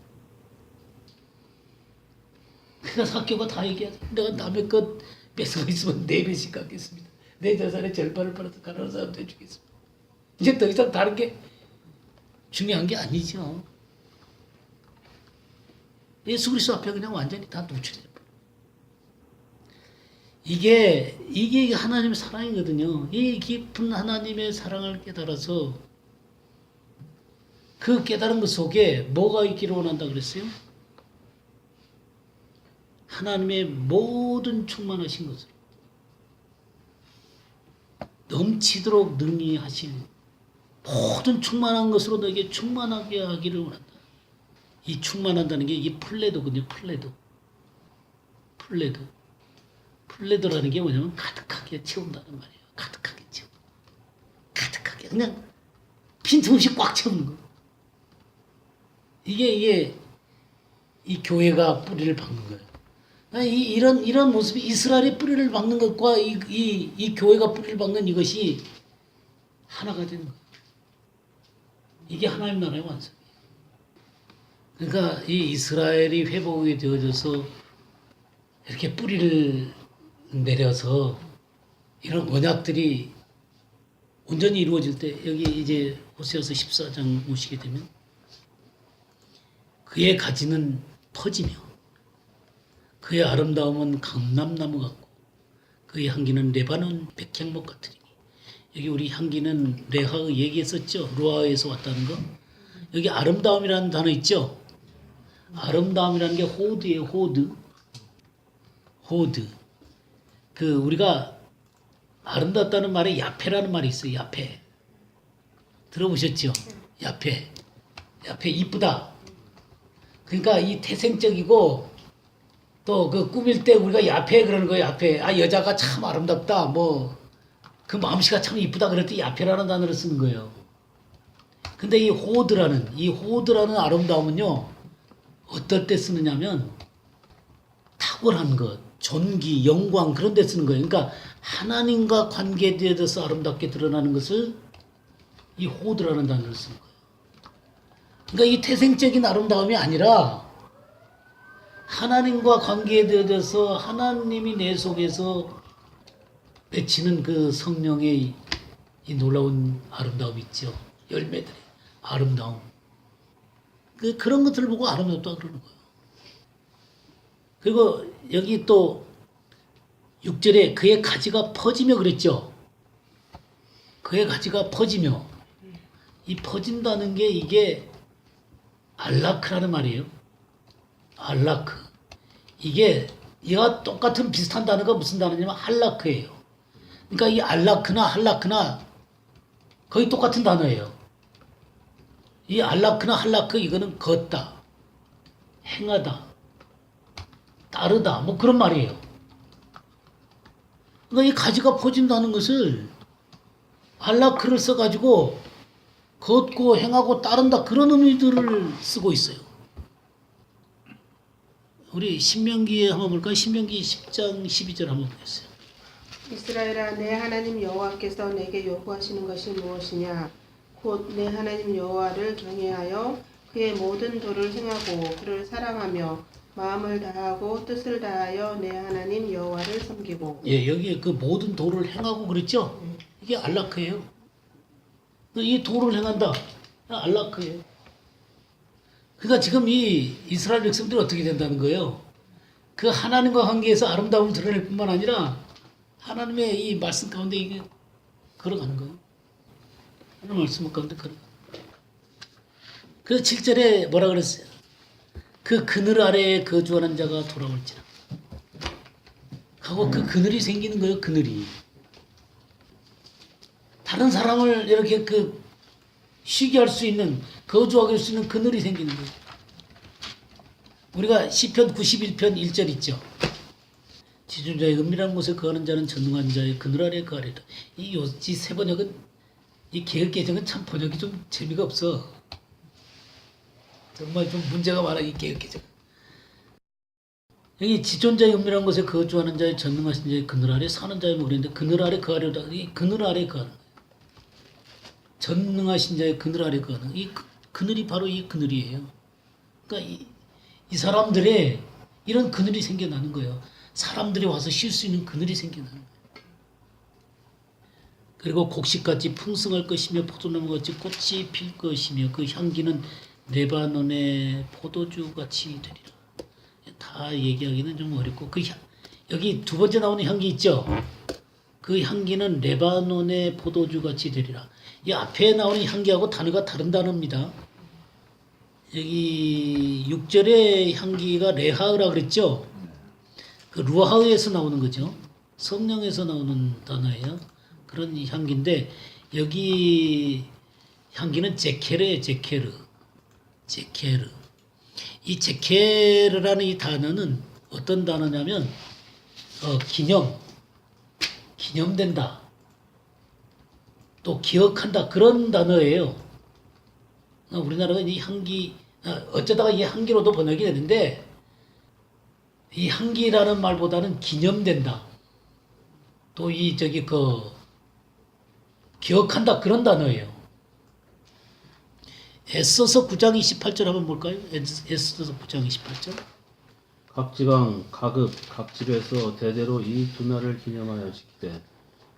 [SPEAKER 1] 그러니까 삭개오가 다 얘기하죠. 내가 남의 것 뺏어가 있으면 4배씩 갚겠습니다. 내 재산의 절반을 팔아서 가난한 사람한테 주겠습니다. 이제 더 이상 다른 게 중요한 게 아니죠. 예수 그리스도 앞에 그냥 완전히 다 노출돼 버려. 이게 하나님의 사랑이거든요. 이 깊은 하나님의 사랑을 깨달아서 그 깨달은 것 속에 뭐가 있기를 원한다 그랬어요? 하나님의 모든 충만하신 것으로 넘치도록 능히 하신 모든 충만한 것으로 너에게 충만하게 하기를 원한다. 이 충만한다는 게 이게 플레도거든요. 플레도라는 게 뭐냐면 가득하게 채운다는 말이에요. 가득하게 채운다. 가득하게 그냥 빈틈없이 꽉 채우는 거. 이게 이 교회가 뿌리를 박는 거예요. 이런 모습이 이스라엘의 뿌리를 박는 것과 이 교회가 뿌리를 박는 이것이 하나가 되는 거예요. 이게 하나님 나라의 완성이에요. 그러니까 이 이스라엘이 회복이 되어져서 이렇게 뿌리를 내려서 이런 언약들이 온전히 이루어질 때 여기 이제 호세아서 14장 오시게 되면 그의 가지는 퍼지며 그의 아름다움은 강남나무 같고 그의 향기는 레바논 백향목 같으리니 여기 우리 향기는 레하의 얘기했었죠. 루아에서 왔다는 거. 여기 아름다움이라는 단어 있죠. 아름다움이라는 게 호드예요. 호드. 그 우리가 아름답다는 말에 야페라는 말이 있어요. 야페. 들어보셨죠? 야페 이쁘다. 그러니까 이 태생적이고 또 그 꾸밀 때 우리가 야페 그러는 거예요. 야페. 아 여자가 참 아름답다. 뭐 그 마음씨가 참 이쁘다 그럴 때 야페라는 단어를 쓰는 거예요. 근데 이 호드라는 아름다움은요. 어떨 때 쓰느냐면 탁월한 것, 존귀, 영광 그런 데 쓰는 거예요. 그러니까 하나님과 관계되어서 아름답게 드러나는 것을 이 호드라는 단어를 쓰는 거예요. 그러니까 이 태생적인 아름다움이 아니라 하나님과 관계되어서 하나님이 내 속에서 맺히는 그 성령의 이 놀라운 아름다움 있죠. 열매들의 아름다움. 그런 것들을 보고 아름답다 그러는 거예요. 그리고 여기 또 6절에 그의 가지가 퍼지며 그랬죠. 그의 가지가 퍼지며 이 퍼진다는 게 이게 알라크라는 말이에요. 알라크. 이게 이와 똑같은 비슷한 단어가 무슨 단어냐면 할라크예요. 그러니까 이 알라크나 할라크나 거의 똑같은 단어예요. 이 알라크나 할라크 이거는 걷다, 행하다, 따르다 뭐 그런 말이에요. 그러니까 이 가지가 퍼진다는 것을 알라크를 써가지고 걷고 행하고 따른다 그런 의미들을 쓰고 있어요. 우리 신명기에 한번 볼까요? 신명기 10장 12절 한번 보겠어요.
[SPEAKER 7] 이스라엘아 내 하나님 여호와께서 내게 요구하시는 것이 무엇이냐 곧 내 하나님 여호와를 경외하여 그의 모든 도를 행하고 그를 사랑하며 마음을 다하고 뜻을 다하여 내 하나님 여호와를 섬기고.
[SPEAKER 1] 예, 여기 그 모든 도를 행하고 그랬죠? 이게 알라크예요. 이 도를 행한다. 알라크예요. 그러니까 지금 이 이스라엘 백성들이 어떻게 된다는 거예요? 그 하나님과 관계에서 아름다움을 드러낼 뿐만 아니라 하나님의 이 말씀 가운데 이게 걸어가는 거예요. 하나님 말씀 가운데 걸어가는 거예요. 그래서 7절에 뭐라 그랬어요? 그 그늘 아래에 거주하는 자가 돌아올지라. 하고 그 그늘이 생기는 거예요. 그늘이. 다른 사람을 이렇게 그 쉬게 할 수 있는, 거주하게 할 수 있는 그늘이 생기는 거예요. 우리가 시편 91편 1절 있죠. 지존자의 은밀한 곳에 거하는 자는 전능한 자의 그늘 아래 거하리라. 이 세 번역은, 이 개혁개정은 참 번역이 좀 재미가 없어. 정말 좀 문제가 많아, 이 개혁개정. 여기 지존자의 은밀한 곳에 거주하는 자의 전능하신 자의 그늘 아래 사는 자의 뭐 그랬는데, 그늘 아래 거하리라. 이 그늘 아래 거하는 거예요. 전능하신 자의 그늘 아래 거하는, 이 그늘이 바로 이 그늘이에요. 그러니까 이 사람들의 이런 그늘이 생겨나는 거예요. 사람들이 와서 쉴 수 있는 그늘이 생겨나는 거예요. 그리고 곡식같이 풍성할 것이며 포도나무같이 꽃이 필 것이며 그 향기는 레바논의 포도주같이 되리라. 다 얘기하기는 좀 어렵고, 여기 두 번째 나오는 향기 있죠? 그 향기는 레바논의 포도주같이 되리라. 이 앞에 나오는 향기하고 단어가 다른 단어입니다. 여기 6절의 향기가 레하으라 그랬죠? 그 루하으에서 나오는 거죠. 성령에서 나오는 단어예요. 그런 향기인데, 여기 향기는 제케르예요. 제케르. 이 제케르라는 이 단어는 어떤 단어냐면, 기념된다. 또 기억한다. 그런 단어예요. 우리나라가 이 향기, 어쩌다가 이 향기로도 번역이 되는데, 이 향기라는 말보다는 기념된다. 또 기억한다. 그런 단어예요. 에스더서 9장 28절 한번 볼까요? 에스더서 9장 28절.
[SPEAKER 4] 각 지방 각 집에서 대대로 이 두 날을 기념하여 지키되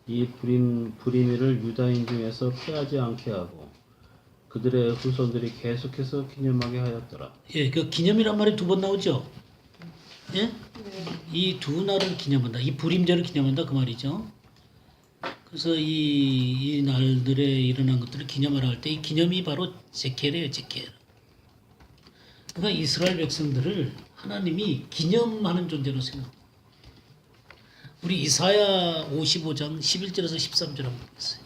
[SPEAKER 4] 이 불임이를 유다인 중에서 피하지 않게 하고 그들의 후손들이 계속해서 기념하게 하였더라.
[SPEAKER 1] 예, 그 기념이란 말이 두 번 나오죠. 예? 이 두 날을 기념한다. 이 불임절을 기념한다 그 말이죠. 그래서 이 날들에 일어난 것들을 기념하라 할 때 이 기념이 바로 제켈이에요. 제켈. 그러니까 이스라엘 백성들을 하나님이 기념하는 존재로 생각합니다. 우리 이사야 55장 11절에서 13절 한번 보겠어요.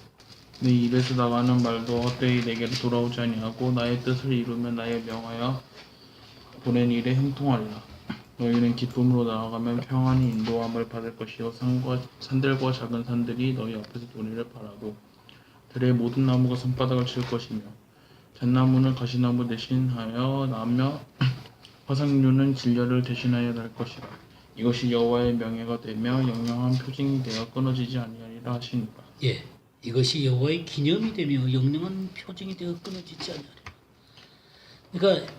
[SPEAKER 6] 내 입에서 나가는 말도 헛되이 내게로 돌아오지 아니하고 나의 뜻을 이루며 나의 명하여 보낸 일에 형통하리라. 너희는 기쁨으로 나아가면 평안히 인도함을 받을 것이요 산들과 작은 산들이 너희 앞에서 도리를 바라고 들의 모든 나무가 손바닥을 칠 것이며 잣나무는 가시나무 대신하여 나며 화석류는 진려를 대신하여 날 것이라. 이것이 여호와의 명예가 되며 영영한 표징이 되어 끊어지지 아니하리라 하시니라.
[SPEAKER 1] 예, 이것이 여호와의 기념이 되며 영영한 표징이 되어 끊어지지 아니하리라. 그러니까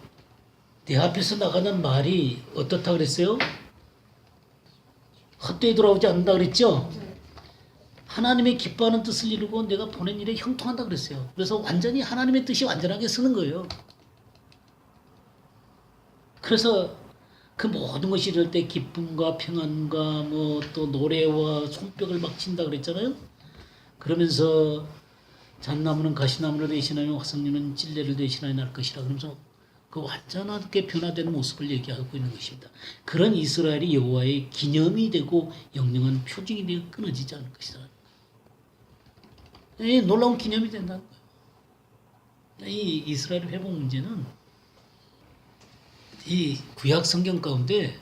[SPEAKER 1] 내 앞에서 나가는 말이 어떻다 그랬어요? 헛되이 돌아오지 않는다 그랬죠? 하나님의 기뻐하는 뜻을 이루고 내가 보낸 일에 형통한다 그랬어요. 그래서 완전히 하나님의 뜻이 완전하게 쓰는 거예요. 그래서 그 모든 것이 이럴 때 기쁨과 평안과 뭐 또 노래와 손뼉을 막 친다 그랬잖아요. 그러면서 잣나무는 가시나무를 대신하며 화석류는 찔레를 대신하여 날 것이라. 그러면서 그 완전하게 변화되는 모습을 얘기하고 있는 것입니다. 그런 이스라엘이 여호와의 기념이 되고 영영한 표징이 되어 끊어지지 않을 것이다. 이 놀라운 기념이 된다는 거예요. 이 이스라엘 회복 문제는 이 구약 성경 가운데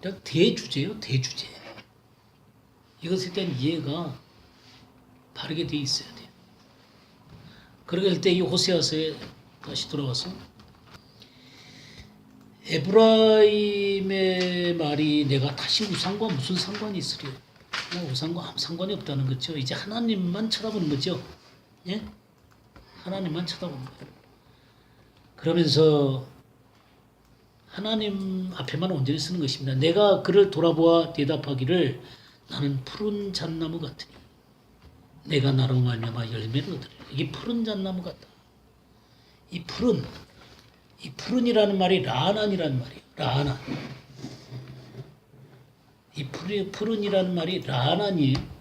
[SPEAKER 1] 그냥 대주제예요. 대주제. 이것에 대한 이해가 바르게 돼 있어야 돼요. 그럴 때 이 호세아서에 다시 돌아와서 에브라임의 말이 내가 다시 우상과 무슨 상관이 있으려? 우상과 아무 상관이 없다는 거죠. 이제 하나님만 쳐다보는 거죠. 예? 하나님만 쳐다보는 거예요. 그러면서 하나님 앞에만 온전히 쓰는 것입니다. 내가 그를 돌아보아 대답하기를 나는 푸른 잣나무 같으니 내가 나로 말미암아 열매를 얻으리라. 이게 푸른 잣나무 같다. 이 푸른이라는 말이 라난이라는 말이에요. 라난. 이 푸른이라는 말이 라난이에요.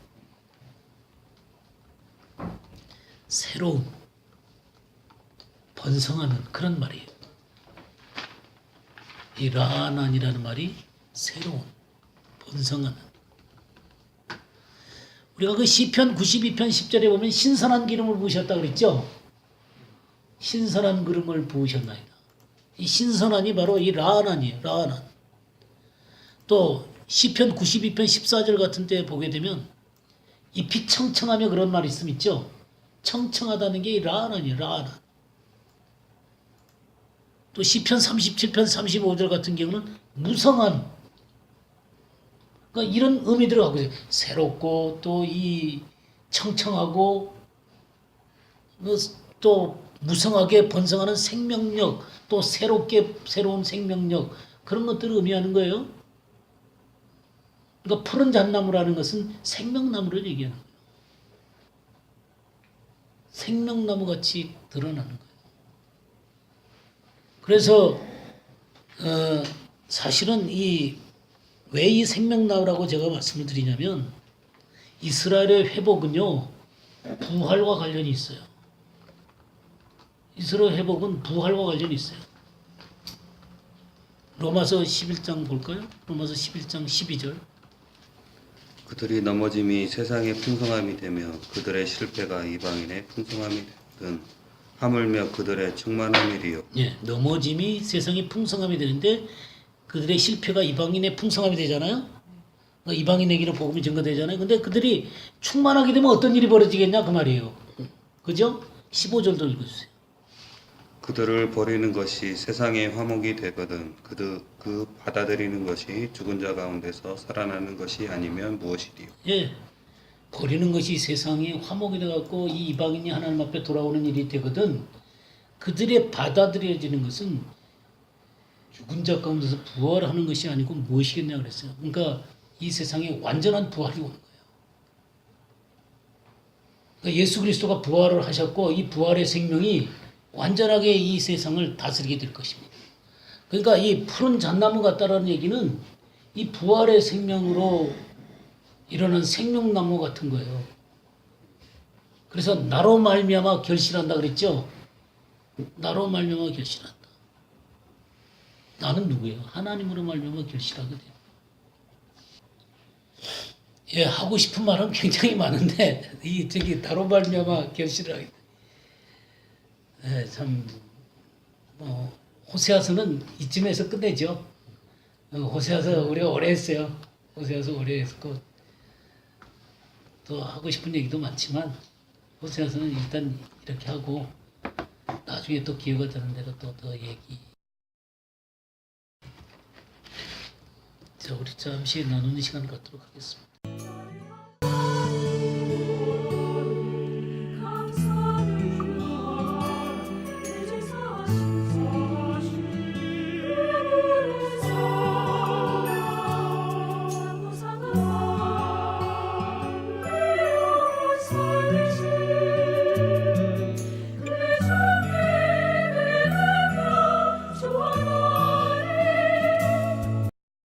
[SPEAKER 1] 새로운, 번성하는 그런 말이에요. 이 라난이라는 말이 새로운, 번성하는. 우리가 그 시편 92편 10절에 보면 신선한 기름을 부으셨다 그랬죠. 신선한 기름을 부으셨나이다. 이 신선한이 바로 이 라한이에요. 라한. 또 시편 92편 14절 같은 때 보게 되면 잎이 청청하며 그런 말이 있죠. 청청하다는 게 이 라한이에요. 라한. 또 시편 37편 35절 같은 경우는 무성한. 그러니까 이런 의미들을 갖고 있어요. 새롭고 또 이 청청하고 또 무성하게 번성하는 생명력, 또 새로운 생명력, 그런 것들을 의미하는 거예요. 그러니까 푸른 잣나무라는 것은 생명나무를 얘기하는 거예요. 생명나무 같이 드러나는 거예요. 그래서 사실은 왜 이 생명나무라고 제가 말씀을 드리냐면 이스라엘의 회복은요 부활과 관련이 있어요. 이스라엘 회복은 부활과 관련이 있어요. 로마서 11장 볼까요? 로마서 11장 12절.
[SPEAKER 8] 그들이 넘어짐이 세상의 풍성함이 되며 그들의 실패가 이방인의 풍성함이 되든 하물며 그들의 충만함이리요.
[SPEAKER 1] 예, 넘어짐이 세상의 풍성함이 되는데 그들의 실패가 이방인의 풍성함이 되잖아요. 그러니까 이방인에게는 복음이 전가되잖아요. 근데 그들이 충만하게 되면 어떤 일이 벌어지겠냐 그 말이에요. 그죠? 15절도 읽어주세요.
[SPEAKER 8] 그들을 버리는 것이 세상의 화목이 되거든 그 받아들이는 것이 죽은 자 가운데서 살아나는 것이 아니면 무엇이리요.
[SPEAKER 1] 예, 버리는 것이 세상의 화목이 돼갖고 이 이방인이 하나님 앞에 돌아오는 일이 되거든 그들의 받아들여지는 것은 죽은 자 가운데서 부활하는 것이 아니고 무엇이겠냐 그랬어요. 그러니까 이 세상에 완전한 부활이 오는 거예요. 그러니까 예수 그리스도가 부활을 하셨고 이 부활의 생명이 완전하게 이 세상을 다스리게 될 것입니다. 그러니까 이 푸른 잣나무 같다라는 얘기는 이 부활의 생명으로 일어난 생명나무 같은 거예요. 그래서 나로 말미암아 결실한다 그랬죠. 나로 말미암아 결실한다. 나는 누구예요? 하나님으로 말미암아 결실하게 돼요. 예, 하고 싶은 말은 굉장히 많은데 나로 말미암아 결실하게. 예, 참 호세아서는 이쯤에서 끝내죠. 호세아서 우리가 오래 했어요. 호세아서 오래 했고 또 하고 싶은 얘기도 많지만 호세아서는 일단 이렇게 하고 나중에 또 기회가 되는 대로 또 더 얘기. 자, 우리 잠시 나누는 시간 갖도록 하겠습니다.